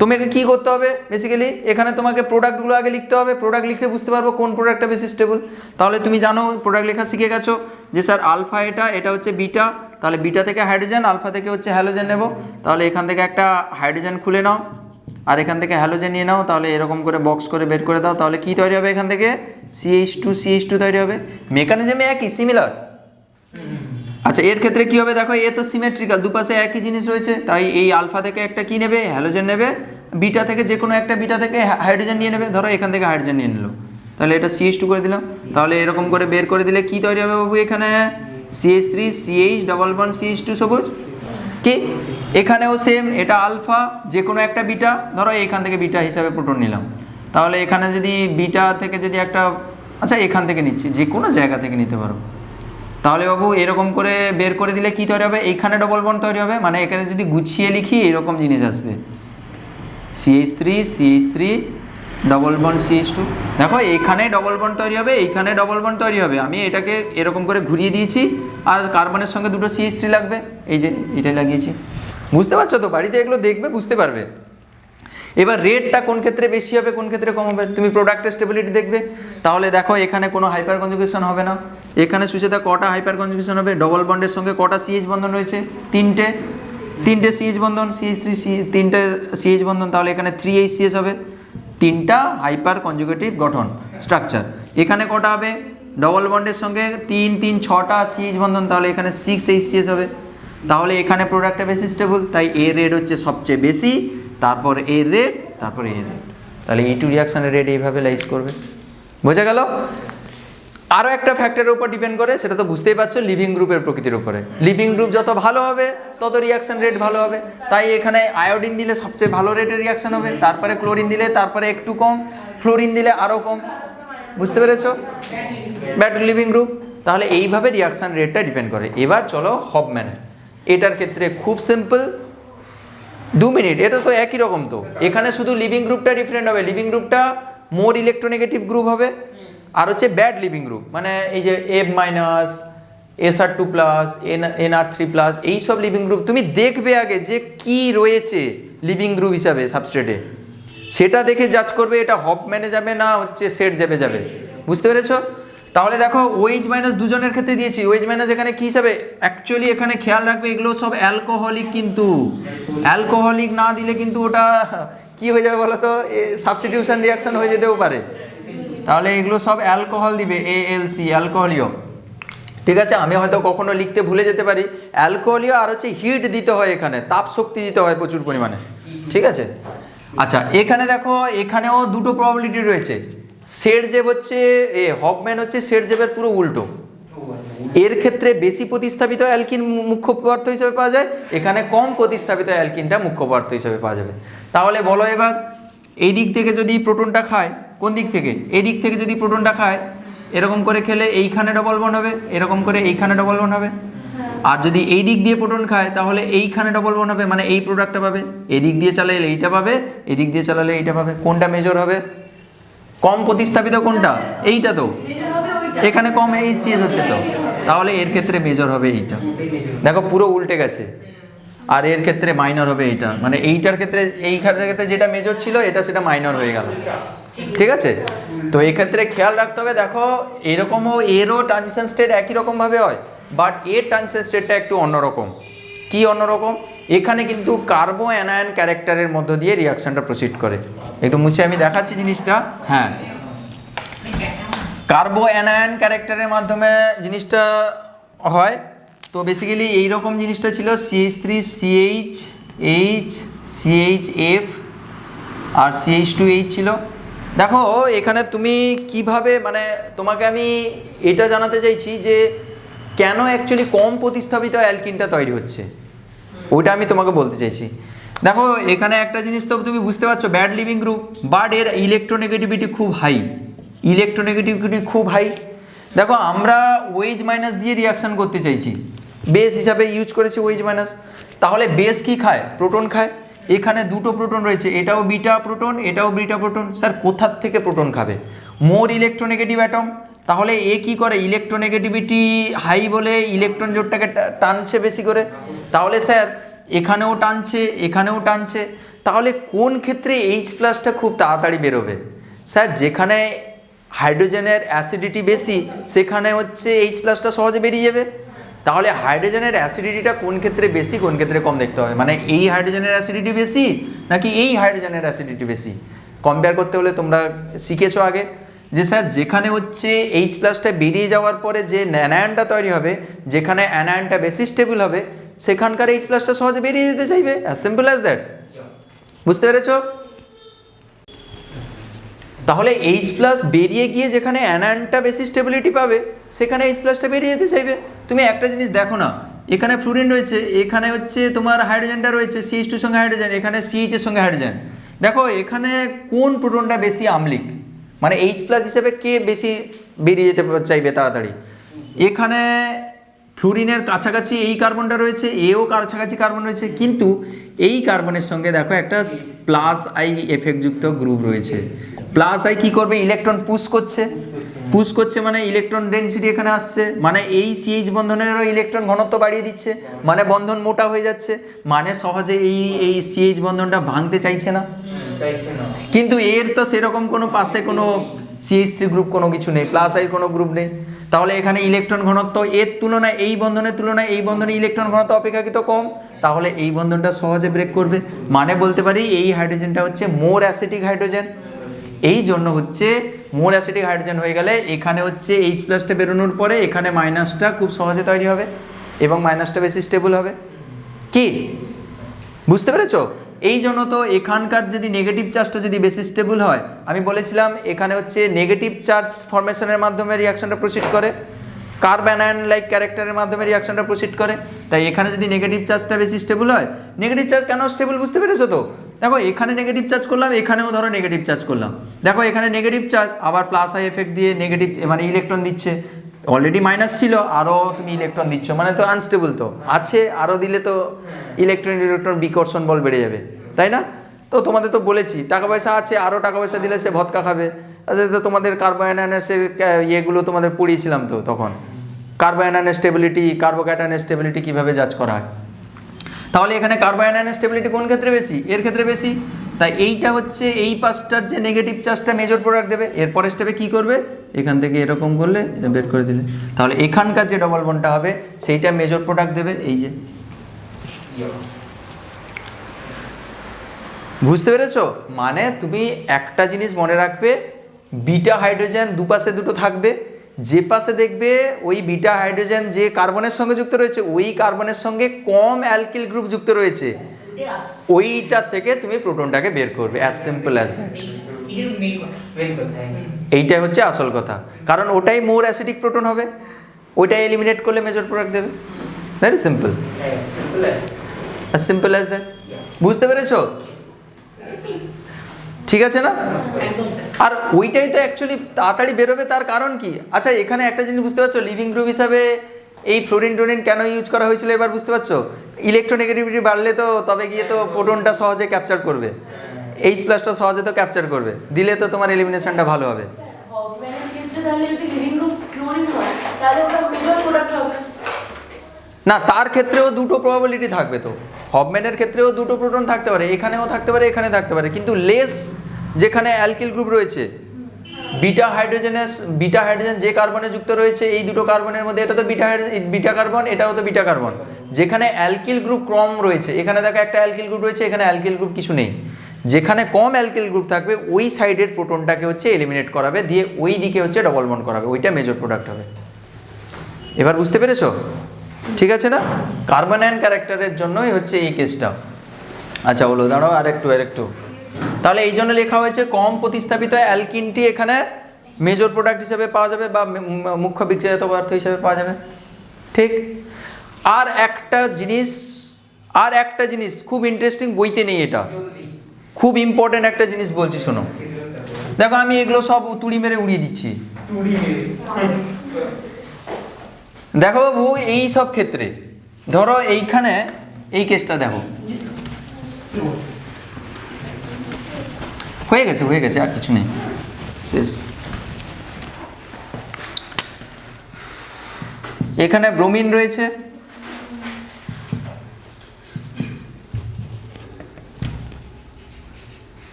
তোমাকে কি করতে হবে, বেসিক্যালি এখানে তোমাকে প্রোডাক্টগুলো আগে লিখতে হবে, প্রোডাক্ট লিখতে বুঝতে পারবো কোন প্রোডাক্টটা বেশি স্টেবল। তাহলে তুমি জানো প্রোডাক্ট লেখা শিখে গেছো যে স্যার আলফা এটা হচ্ছে বিটা, তাহলে বিটা থেকে হাইড্রোজেন, আলফা থেকে হচ্ছে হ্যালোজেন নেব। তাহলে এখান থেকে একটা হাইড্রোজেন খুলে নাও আর এখান থেকে হ্যালোজেন নিয়ে নাও, তাহলে এরকম করে বক্স করে বের করে দাও, তাহলে কি তৈরি হবে, এখান থেকে CH2 তৈরি হবে। মেকানিজমে একই, সিমিলার। আচ্ছা এর ক্ষেত্রে কি হবে দেখো, এ তো সিমেট্রিক্যাল, দুপাশে একই জিনিস রয়েছে, তাই এই আলফা থেকে একটা কি নেবে, হ্যালোজেন নেবে, বিটা থেকে যে কোনো একটা বিটা থেকে হাইড্রোজেন নিয়ে নেবে, ধরো এখান থেকে হাইড্রোজেন নিয়ে নিল, তাহলে এটা CH2 করে দিলাম। তাহলে এরকম করে বের করে দিলে কি তৈরি হবে বাবু, এখানে CH3 CH double bond CH2 সবুজ। কি এখানেও সেম, এটা আলফা, যে কোনো একটা বিটা, ধরো এখান থেকে বিটা হিসাবে প্রোটন নিলাম, তাহলে এখানে যদি বিটা থেকে যদি একটা, আচ্ছা এখান থেকে নিচ্ছি, যে কোনো জায়গা থেকে নিতে পারো, তাহলে বাবু এরকম করে বের করে দিলে কি তৈরি হবে, এইখানে ডবল বন্ড তৈরি হবে, মানে এখানে যদি গুছিয়ে লিখি এরকম জিনিস আসবে, CH3 ডবল বন্ড CH2। দেখো এইখানে ডবল বন্ড তৈরি হবে, এইখানে ডবল বন্ড তৈরি হবে, আমি এটাকে এরকম করে ঘুরিয়ে দিয়েছি, আর কার্বনের সঙ্গে দুটো CH3 লাগবে, এই যে এটাই লাগিয়েছি। বুঝতে পারছো তো? বাড়িতে এগুলো দেখবে বুঝতে পারবে। এবার রেটটা কোন ক্ষেত্রে বেশি হবে কোন ক্ষেত্রে কম হবে, তুমি প্রোডাক্টের স্টেবিলিটি দেখবে। তাহলে দেখো এখানে কোনো হাইপার কনজুগেশন হবে না, এখানে সুচেতা কটা হাইপার কনজুগেশন হবে, ডবল বন্ডের সঙ্গে কটা CH বন্ধন রয়েছে, তিনটে CH বন্ধন, CH3 তিনটে CH বন্ধন, তাহলে এখানে 3HCS হবে, তিনটা হাইপার কনজুগেটিভ গঠন স্ট্রাকচার। এখানে কটা হবে, ডবল বন্ডের সঙ্গে 6টা CH বন্ধন, তাহলে এখানে 6HCS হবে। তাহলে এখানে প্রোডাক্টটা বেশি স্টেবল, তাই এর রেট হচ্ছে সবচেয়ে বেশি, তারপর এর রেট, তারপর এর রেট। তাহলে E2 রিয়াকশানের রেট এইভাবে লাইজ করবে। বোঝা গেল? আরও একটা ফ্যাক্টরের উপর ডিপেন্ড করে, সেটা তো বুঝতেই পারছো, লিভিং গ্রুপের প্রকৃতির উপরে। লিভিং গ্রুপ যত ভালো হবে তত রিয়াকশান রেট ভালো হবে। তাই এখানে আয়োডিন দিলে সবচেয়ে ভালো রেটের রিয়াকশান হবে, তারপরে ক্লোরিন দিলে তারপরে একটু কম, ফ্লোরিন দিলে আরও কম। বুঝতে পেরেছো? Bad living group. তাহলে এইভাবে রিয়াকশান রেটটা ডিপেন্ড করে। এবার চলো হফম্যানে। এটার ক্ষেত্রে খুব সিম্পল, 2 মিনিট, এটা তো একই রকম। তো এখানে শুধু লিভিং গ্রুপটা ডিফারেন্ট হবে। লিভিং গ্রুপটা মোর ইলেকট্রোনেগেটিভ গ্রুপ হবে, আর হচ্ছে ব্যাড লিভিং গ্রুপ, মানে এই যে F-, SR2+, NR3+, এইসব লিভিং গ্রুপ তুমি দেখবে আগে যে কি রয়েছে লিভিং গ্রুপ হিসাবে সাবস্ট্রেটে, সেটা দেখে জাজ করবে এটা হফম্যানে যাবে না হচ্ছে সেট যাবে। বুঝতে পেরেছো? তাহলে দেখো OH- দুজনের ক্ষেত্রে দিয়েছি। OH- এখানে কী হিসাবে, অ্যাকচুয়ালি এখানে খেয়াল রাখবে এগুলো সব অ্যালকোহলিক, কিন্তু অ্যালকোহলিক না দিলে কিন্তু ওটা কি হয়ে যাবে বলো তো, সাবস্টিটিউশন রিয়াকশন হয়ে যেতেও পারে। তাহলে এগুলো সব অ্যালকোহল দিবে, ALC, অ্যালকোহলীয়। ঠিক আছে, আমি হয়তো কখনো লিখতে ভুলে যেতে পারি। অ্যালকোহলীয় আর হচ্ছে হিট দিতে হয়, এখানে তাপ শক্তি দিতে হয় প্রচুর পরিমাণে। ঠিক আছে, আচ্ছা এখানে দেখো এখানেও দুটো প্রবাবিলিটি রয়েছে। সেটজেব হচ্ছে হফম্যান হচ্ছে সেটজেবের পুরো উল্টো। এর ক্ষেত্রে বেশি প্রতিস্থাপিত অ্যালকিন মুখ্য পদার্থ হিসেবে পাওয়া যায়, এখানে কম প্রতিস্থাপিত অ্যালকিনটা মুখ্য পদার্থ হিসেবে পাওয়া যাবে। তাহলে বলো এবার, এই দিক থেকে যদি প্রোটনটা খায়, কোন দিক থেকে, এই দিক থেকে যদি প্রোটনটা খায়, এরকম করে খেলে এইখানে ডবল বন্ড হবে, এরকম করে এইখানে ডবল বন্ড হবে। আর যদি এই দিক দিয়ে প্রোটন খায় তাহলে এইখানে ডবল বন্ড হবে, মানে এই প্রোডাক্টটা পাবে। এই দিক দিয়ে চালালে এইটা পাবে, এই দিক দিয়ে চালালে এইটা পাবে। কোনটা মেজর হবে? কম প্রতিস্থাপিত কোনটা? এইটা তো, এখানে কম HCS হচ্ছে তো, তাহলে এর ক্ষেত্রে মেজর হবে এইটা। দেখো পুরো উল্টে গেছে। আর এর ক্ষেত্রে মাইনর হবে এইটা, মানে এইটার ক্ষেত্রে এইখানের ক্ষেত্রে যেটা মেজর ছিল এটা সেটা মাইনর হয়ে গেল। ঠিক আছে, তো এই ক্ষেত্রে খেয়াল রাখতে হবে। দেখো এরকমও এরও ট্রানজিশন স্টেট একই রকমভাবে হয়, বাট এর ট্রানজিশন স্টেটটা একটু অন্যরকম। কি অন্যরকম? এখানে কিন্তু কার্বো অ্যানায়ন ক্যারেক্টারের মধ্য দিয়ে রিয়াকশানটা প্রসিড করে। একটু মুছে আমি দেখাচ্ছি জিনিসটা। হ্যাঁ, কার্বো অ্যানায়ন ক্যারেক্টারের মাধ্যমে জিনিসটা হয়। তো বেসিক্যালি এইরকম জিনিসটা ছিল, CH3, CH, CHF আর CH2H ছিল। দেখো এখানে তুমি কিভাবে, মানে তোমাকে আমি এটা জানাতে চাইছি যে কেন অ্যাকচুয়ালি কম প্রতিস্থাপিত অ্যালকিনটা তৈরি হচ্ছে, ওইটা আমি তোমাকে বলতে চাইছি। দেখো এখানে একটা জিনিস তো তুমি বুঝতে পারছো, ব্যাড লিভিং গ্রুপ, বাট এর ইলেকট্রোনেগেটিভিটি খুব হাই। ইলেকট্রোনেগেটিভিটি খুব হাই। দেখো আমরা OH- দিয়ে রিয়াকশান করতে চাইছি, বেস হিসাবে ইউজ করেছি OH-। তাহলে বেস কি খায়? প্রোটন খায়। এখানে দুটো প্রোটন রয়েছে, এটাও বিটা প্রোটন, এটাও বিটা প্রোটন। স্যার কোথার থেকে প্রোটন খাবে? মোর ইলেকট্রোনেগেটিভ অ্যাটম। তাহলে এ কি করে? ইলেকট্রোনেগেটিভিটি হাই বলে ইলেকট্রন জোটটাকে টানছে বেশি করে। তাহলে স্যার এখানেও টানছে, এখানেও টানছে। তাহলে কোন ক্ষেত্রে H+টা খুব তাড়াতাড়ি বেরোবে? স্যার যেখানে হাইড্রোজেনের অ্যাসিডিটি বেশি সেখানে হচ্ছে H+টা সহজে বেরিয়ে যাবে। তাহলে হাইড্রোজেনের অ্যাসিডিটিটা কোন ক্ষেত্রে বেশি, কোন ক্ষেত্রে কম দেখতে হবে। মানে এই হাইড্রোজেনের অ্যাসিডিটি বেশি নাকি এই হাইড্রোজেনের অ্যাসিডিটি বেশি, কম্পেয়ার করতে হলে তোমরা শিখেছো আগে যে স্যার যেখানে হচ্ছে H+টা বেরিয়ে যাওয়ার পরে যে অ্যানায়নটা তৈরি হবে, যেখানে অ্যানায়নটা বেশি স্টেবল হবে সেখানকার H+টা সহজে বেরিয়ে যেতে চাইবে। As simple as that. বুঝতে পেরেছো? তাহলে H+ বেরিয়ে গিয়ে যেখানে অ্যানায়নটা বেশি স্টেবিলিটি পাবে সেখানে H+টা বেরিয়ে যেতে চাইবে। তুমি একটা জিনিস দেখো না, এখানে ফ্লুরিন রয়েছে, এখানে হচ্ছে তোমার হাইড্রোজেনটা রয়েছে, CH2 সঙ্গে হাইড্রোজেন, এখানে CH এর সঙ্গে হাইড্রোজেন। দেখো এখানে কোন প্রোটনটা বেশি আম্লিক, মানে H+ হিসেবে কে বেশি বেরিয়ে যেতে চাইবে তাড়াতাড়ি? এখানে ফ্লুরিনের কাছাকাছি এই কার্বনটা রয়েছে, এও কাছাকাছি কার্বন রয়েছে, কিন্তু এই কার্বনের সঙ্গে দেখো একটা +I এফেক্টযুক্ত গ্রুপ রয়েছে। +I কি করবে? ইলেকট্রন পুশ করছে, মানে ইলেকট্রন ডেনসিটি এখানে আসছে, মানে এই CH বন্ধনেরও ইলেকট্রন ঘনত্ব বাড়িয়ে দিচ্ছে, মানে বন্ধন মোটা হয়ে যাচ্ছে, মানে সহজে এই CH বন্ধনটা ভাঙতে চাইছে না। কিন্তু এর তো সেরকম কোনো পাশে কোনো CH3 গ্রুপ কোনো কিছু নেই, +I কোনো গ্রুপ নেই। তাহলে এখানে ইলেকট্রন ঘনত্ব এর তুলনায়, এই বন্ধনের তুলনায় এই বন্ধনে ইলেকট্রন ঘনত্ব অপেক্ষাকৃত কম, তাহলে এই বন্ধনটা সহজে ব্রেক করবে। মানে বলতে পারি এই হাইড্রোজেনটা হচ্ছে মোর অ্যাসিটিক হাইড্রোজেন। এই জন্য হচ্ছে মোর অ্যাসিটিক হাইড্রোজেন হয়ে গেলে এখানে হচ্ছে H+টা বেরোনোর পরে এখানে মাইনাসটা খুব সহজে তৈরি হবে এবং মাইনাসটা বেশি স্টেবল হবে। কি বুঝতে পেরেছো? এই জন্য তো এখানকার যদি নেগেটিভ চার্জটা যদি বেশি স্টেবল হয়, আমি বলেছিলাম এখানে হচ্ছে নেগেটিভ চার্জ ফরমেশনের মাধ্যমে রিয়াকশনটা প্রসিড করে, কার্বঅ্যানায়ন লাইক ক্যারেক্টারের মাধ্যমে রিয়াকশনটা প্রসিড করে। তাই এখানে যদি নেগেটিভ চার্জটা বেশি স্টেবল হয়, নেগেটিভ চার্জ কেন স্টেবল বুঝতে পেরেছো তো? দেখো এখানে নেগেটিভ চার্জ করলাম, এখানেও ধরো নেগেটিভ চার্জ করলাম, দেখো এখানে নেগেটিভ চার্জ আবার প্লাস আই এফেক্ট দিয়ে নেগেটিভ মানে ইলেকট্রন দিচ্ছে, অলরেডি মাইনাস ছিল আরও তুমি ইলেকট্রন দিচ্ছ, মানে তো আনস্টেবল তো আছে, আরও দিলে তো ইলেকট্রন বিকর্ষণ বল বেড়ে যাবে, তাই না? তো তোমাদের তো বলেছি টাকা পয়সা আছে, আরও টাকা পয়সা দিলে সে ভদকা খাবে। তো তোমাদের কার্বোঅ্যানায়নের ইয়েগুলো তোমাদের পড়িয়েছিলাম তো তখন, কার্বোঅ্যানায়নের স্টেবিলিটি, কার্বোক্যাটায়নের স্টেবিলিটি কীভাবে জাজ করা হয়। তাহলে এখানে কার্বোঅ্যানায়নের স্টেবিলিটি কোন ক্ষেত্রে বেশি? এর ক্ষেত্রে বেশি। তাই এইটা হচ্ছে এই পাশটার যে নেগেটিভ চার্জটা মেজর প্রোডাক্ট দেবে, এরপরে স্টেপে কী করবে, এখান থেকে এরকম করলে বের করে দিলে, তাহলে এখানকার যে ডবল বন্ডটা হবে সেইটা মেজর প্রোডাক্ট দেবে। এই যে বুঝতে পেরেছো? মানে তুমি একটা জিনিস মনে রাখবে, বিটা হাইড্রোজেন দুপাশে দুটো থাকবে, যে পাশে দেখবে ওই বিটা হাইড্রোজেন যে কার্বনের সঙ্গে যুক্ত রয়েছে ওই কার্বনের সঙ্গে কম অ্যালকিল গ্রুপ যুক্ত রয়েছে, ওইটা থেকে তুমি প্রোটনটাকে বের করবে, অ্যাজ সিম্পল অ্যাজ দ্যাট। এইটাই হচ্ছে আসল কথা, কারণ ওটাই মোর অ্যাসিডিক প্রোটন হবে, ওইটাই এলিমিনেট করলে মেজর প্রোডাক্ট দেবে। Very simple, as simple as that. বুঝতে পেরেছো? ঠিক আছে না? আর ওইটাই তো অ্যাকচুয়ালি তাড়াতাড়ি বেরোবে, তার কারণ কি? আচ্ছা এখানে একটা জিনিস বুঝতে পারছো, লিভিং গ্রুপ হিসাবে এই ফ্লোরিন টোরিন কেন ইউজ করা হয়েছিল এবার বুঝতে পারছো? ইলেকট্রোনেগেটিভিটি বাড়লে তো তবে গিয়ে তো প্রোটনটা সহজে ক্যাপচার করবে, এইচ প্লাসটা সহজে তো ক্যাপচার করবে, দিলে তো তোমার এলিমিনেশনটা ভালো হবে। না, তার ক্ষেত্রেও দুটো প্রবাবিলিটি থাকবে তো, হফম্যানের ক্ষেত্রেও দুটো প্রোটন থাকতে পারে, এখানেও থাকতে পারে এখানে থাকতে পারে, কিন্তু লেস যেখানে অ্যালকিল গ্রুপ রয়েছে, বিটা হাইড্রোজেন যে কার্বনে যুক্ত রয়েছে এই দুটো কার্বনের মধ্যে, এটা তো বিটা কার্বন, এটাও তো বিটা কার্বন, যেখানে অ্যালকিল গ্রুপ কম রয়েছে, এখানে দেখো একটা অ্যালকিল গ্রুপ রয়েছে, এখানে অ্যালকিল গ্রুপ কিছু নেই, যেখানে কম অ্যালকিল গ্রুপ থাকবে ওই সাইডের প্রোটনটাকে হচ্ছে এলিমিনেট করাবে, দিয়ে ওই দিকে হচ্ছে ডবল বন্ড করাবে, ওইটা মেজর প্রোডাক্ট হবে। এবার বুঝতে পেরেছো? ঠিক আছে না? কার্বন ক্যারেক্টারের জন্যই হচ্ছে এই কেসটা। আচ্ছা বলো, দাঁড়াও আরেকটু। তাহলে এই জন্য লেখা হয়েছে কম প্রতিস্থাপিত অ্যালকিনটি এখানে মেজর প্রোডাক্ট হিসেবে পাওয়া যাবে বা মুখ্য বিক্রিয়াজাত পদার্থ হিসেবে পাওয়া যাবে। ঠিক। আর একটা জিনিস খুব ইন্টারেস্টিং, বইতে নেই, এটা খুব ইম্পর্টেন্ট একটা জিনিস বলছি শোনো। দেখো আমি এগুলো সব তুড়ি মেরে উড়িয়ে দিচ্ছি, দেখো বাবু এই সব ক্ষেত্রে ধরো এইখানে এই কেসটা দেখো, হয়ে গেছে আর কিছু নেই, শেষ। এখানে ব্রোমিন রয়েছে,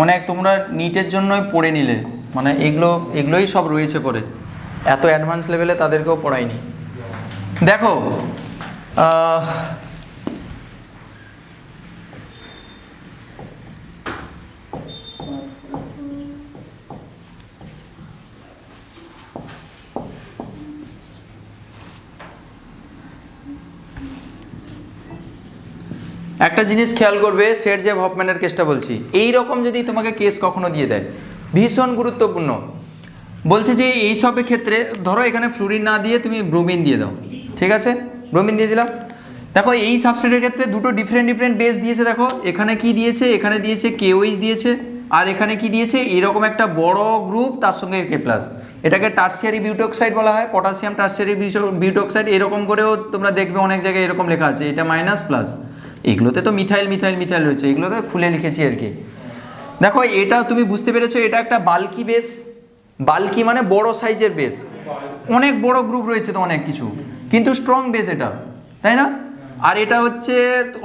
অনেক তোমরা নিটের জন্যই পড়ে নিলে, মানে এগুলোই সব রয়েছে পরে, এত অ্যাডভান্স লেভেলে তাদেরকেও পড়ায়নি। দেখো একটা জিনিস খেয়াল করবে, সেরজেভ হফম্যানের কেসটা বলছি, এই রকম যদি তোমাকে কেস কখনো দিয়ে দেয়, ভীষণ গুরুত্বপূর্ণ। বলছে যে এই সবের ক্ষেত্রে ধরো এখানে ফ্লুরিন না দিয়ে তুমি ব্রোমিন দিয়ে দাও, ঠিক আছে, ব্রোমিন দিয়ে দিলাম। দেখো এই সাবস্ট্রেটের ক্ষেত্রে দুটো ডিফারেন্ট বেস দিয়েছে, দেখো এখানে কি দিয়েছে, এখানে দিয়েছে KOH দিয়েছে, আর এখানে কি দিয়েছে, এরকম একটা বড় গ্রুপ তার সঙ্গে K+, এটাকে টার্সিয়ারি বিউটক্সাইড বলা হয়, পটাশিয়াম টার্সিয়ারি বিউটক্সাইড, এরকম করেও তোমরা দেখবে অনেক জায়গায় এরকম লেখা আছে, এটা মাইনাস+। এগুলোতে তো মিথাইল রয়েছে, এগুলোতে খুলে লিখেছি আর কি। দেখো এটা তুমি বুঝতে পেরেছো, এটা একটা বাল্কি বেস, বাল্কি মানে বড় সাইজের বেস, অনেক বড় গ্রুপ রয়েছে তো অনেক কিছু, কিন্তু স্ট্রং বেস এটা, তাই না? আর এটা হচ্ছে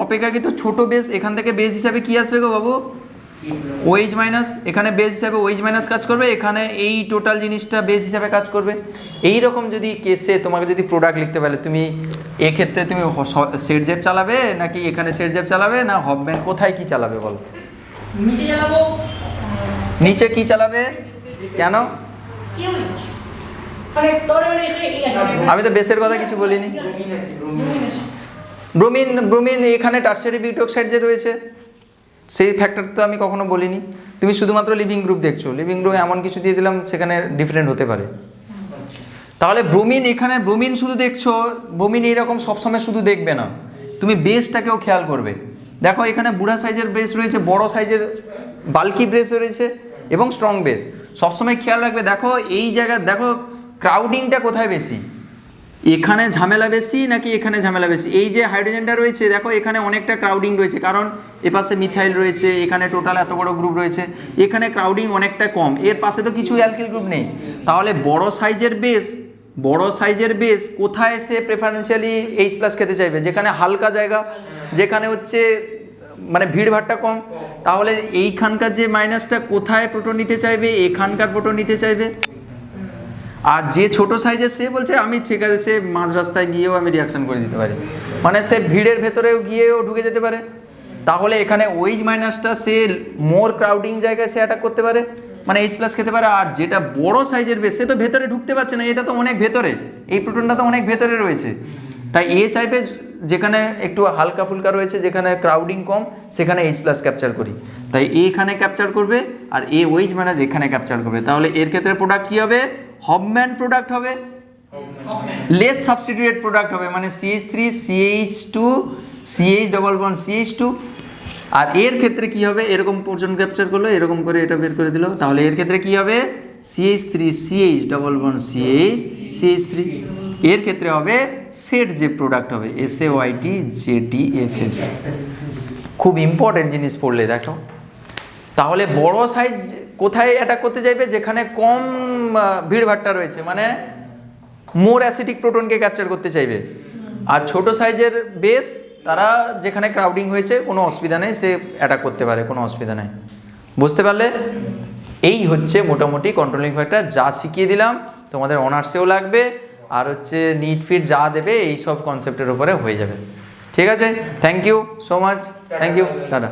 অপেক্ষাকৃত ছোট বেস, এখান থেকে বেস হিসাবে কি আসবে গো বাবু? OH-, এখানে বেস হিসাবে OH- কাজ করবে, এখানে এই টোটাল জিনিসটা বেস হিসাবে কাজ করবে। এই রকম যদি কেসে তোমাকে যদি প্রোডাক্ট লিখতে পারলে তুমি এক্ষেত্রে তুমি সেট জেপ চালাবে নাকি এখানে সেট জেপ চালাবে না হফম্যান, কোথায় কি চালাবে বলো? নিচে চালাবো। নিচে কি চালাবে কেন? আমি তো বেসের কথা কিছু বলিনি। ব্রোমিন এখানে টারশিয়ারি বিউটি অক্সাইড যে রয়েছে সেই ফ্যাক্টর তো আমি কখনো বলিনি। তুমি শুধুমাত্র লিভিং গ্রুপ দেখছো, লিভিং গ্রুপ এমন কিছু দিয়ে দিলাম সেখানে ডিফারেন্ট হতে পারে। তাহলে ব্রোমিন, এখানে ব্রোমিন শুধু দেখছো, ব্রোমিন এইরকম সবসময় শুধু দেখবে না, তুমি বেসটাকেও খেয়াল করবে। দেখো এখানে বুড়া সাইজের বেস রয়েছে, বড় সাইজের বাল্কি বেস রয়েছে এবং স্ট্রং বেস। সবসময় খেয়াল রাখবে। দেখো এই জায়গায় দেখো ক্রাউডিংটা কোথায় বেশি, এখানে ঝামেলা বেশি নাকি এখানে ঝামেলা বেশি? এই যে হাইড্রোজেনটা রয়েছে দেখো এখানে অনেকটা ক্রাউডিং রয়েছে, কারণ এপাশে মিথাইল রয়েছে, এখানে টোটাল এত বড় গ্রুপ রয়েছে, এখানে ক্রাউডিং অনেকটা কম, এর পাশে তো কিছু অ্যালকিল গ্রুপ নেই। তাহলে বড় সাইজের বেস কোথায় সে প্রেফারেন্সিয়ালি H+ খেতে চাইবে? যেখানে হালকা জায়গা, যেখানে হচ্ছে মানে ভিড়ভাড়টা কম। তাহলে এইখানকার যে মাইনাসটা কোথায় প্রোটন নিতে চাইবে? এখানকার প্রোটন নিতে চাইবে। আর যে ছোট সাইজের সে বলছে আমি ঠিক আছে, সে মাঝ রাস্তায় গিয়েও আমি রিয়াকশন করে দিতে পারি, মানে সে ভিড়ের ভেতরেও গিয়েও ঢুকে যেতে পারে। তাহলে এখানে ওইজ মাইনাসটা সে মোর ক্রাউডিং জায়গায় সে অ্যাটাক করতে পারে, মানে H+ খেতে পারে। আর যেটা বড় সাইজের বেস সে তো ভেতরে ঢুকতে পারছে না, এটা তো অনেক ভেতরে, এই প্রোটনটা তো অনেক ভেতরে রয়েছে। তাই এ চাইবে যেখানে একটু হালকা ফুলকা রয়েছে, যেখানে ক্রাউডিং কম, সেখানে H+ ক্যাপচার করি। তাই এখানে ক্যাপচার করবে আর এ ওইজ মাইনাস এখানে ক্যাপচার করবে। তাহলে এর ক্ষেত্রে প্রোডাক্ট কী হবে? হফম্যান প্রোডাক্ট হবে, লেস সাবস্টিটিউটেড প্রোডাক্ট হবে, মানে CH3 CH2 CH double bond CH2। আর এর ক্ষেত্রে কি হবে? এরকম পোর্শন ক্যাপচার করলো, এরকম করে এটা বের করে দিল, তাহলে এর ক্ষেত্রে কি হবে? CH3 CH double bond CH3। এর ক্ষেত্রে হবে সেট যে প্রোডাক্ট হবে SaYT JTFF। খুব ইম্পর্টেন্ট জিনিস পড়লে দেখো। তাহলে বড় সাইজ কোথায় অ্যাটাক করতে চাইবে? যেখানে কম ভিড়ভাট্টা রয়েছে, মানে মোর অ্যাসিডিক প্রোটনকে ক্যাপচার করতে চাইবে। আর ছোট সাইজের বেস তারা যেখানে ক্রাউডিং হয়েছে কোনো অসুবিধা নেই, সে অ্যাটাক করতে পারে, কোনো অসুবিধা নেই। বুঝতে পারলে? এই হচ্ছে মোটামুটি কন্ট্রোলিং ফ্যাক্টর, যা শিখিয়ে দিলাম তোমাদের অনার্সেও লাগবে, আর হচ্ছে নিট ফিট যা দেবে এই সব কনসেপ্টের উপরে হয়ে যাবে। ঠিক আছে, thank you so much, thank you, tata.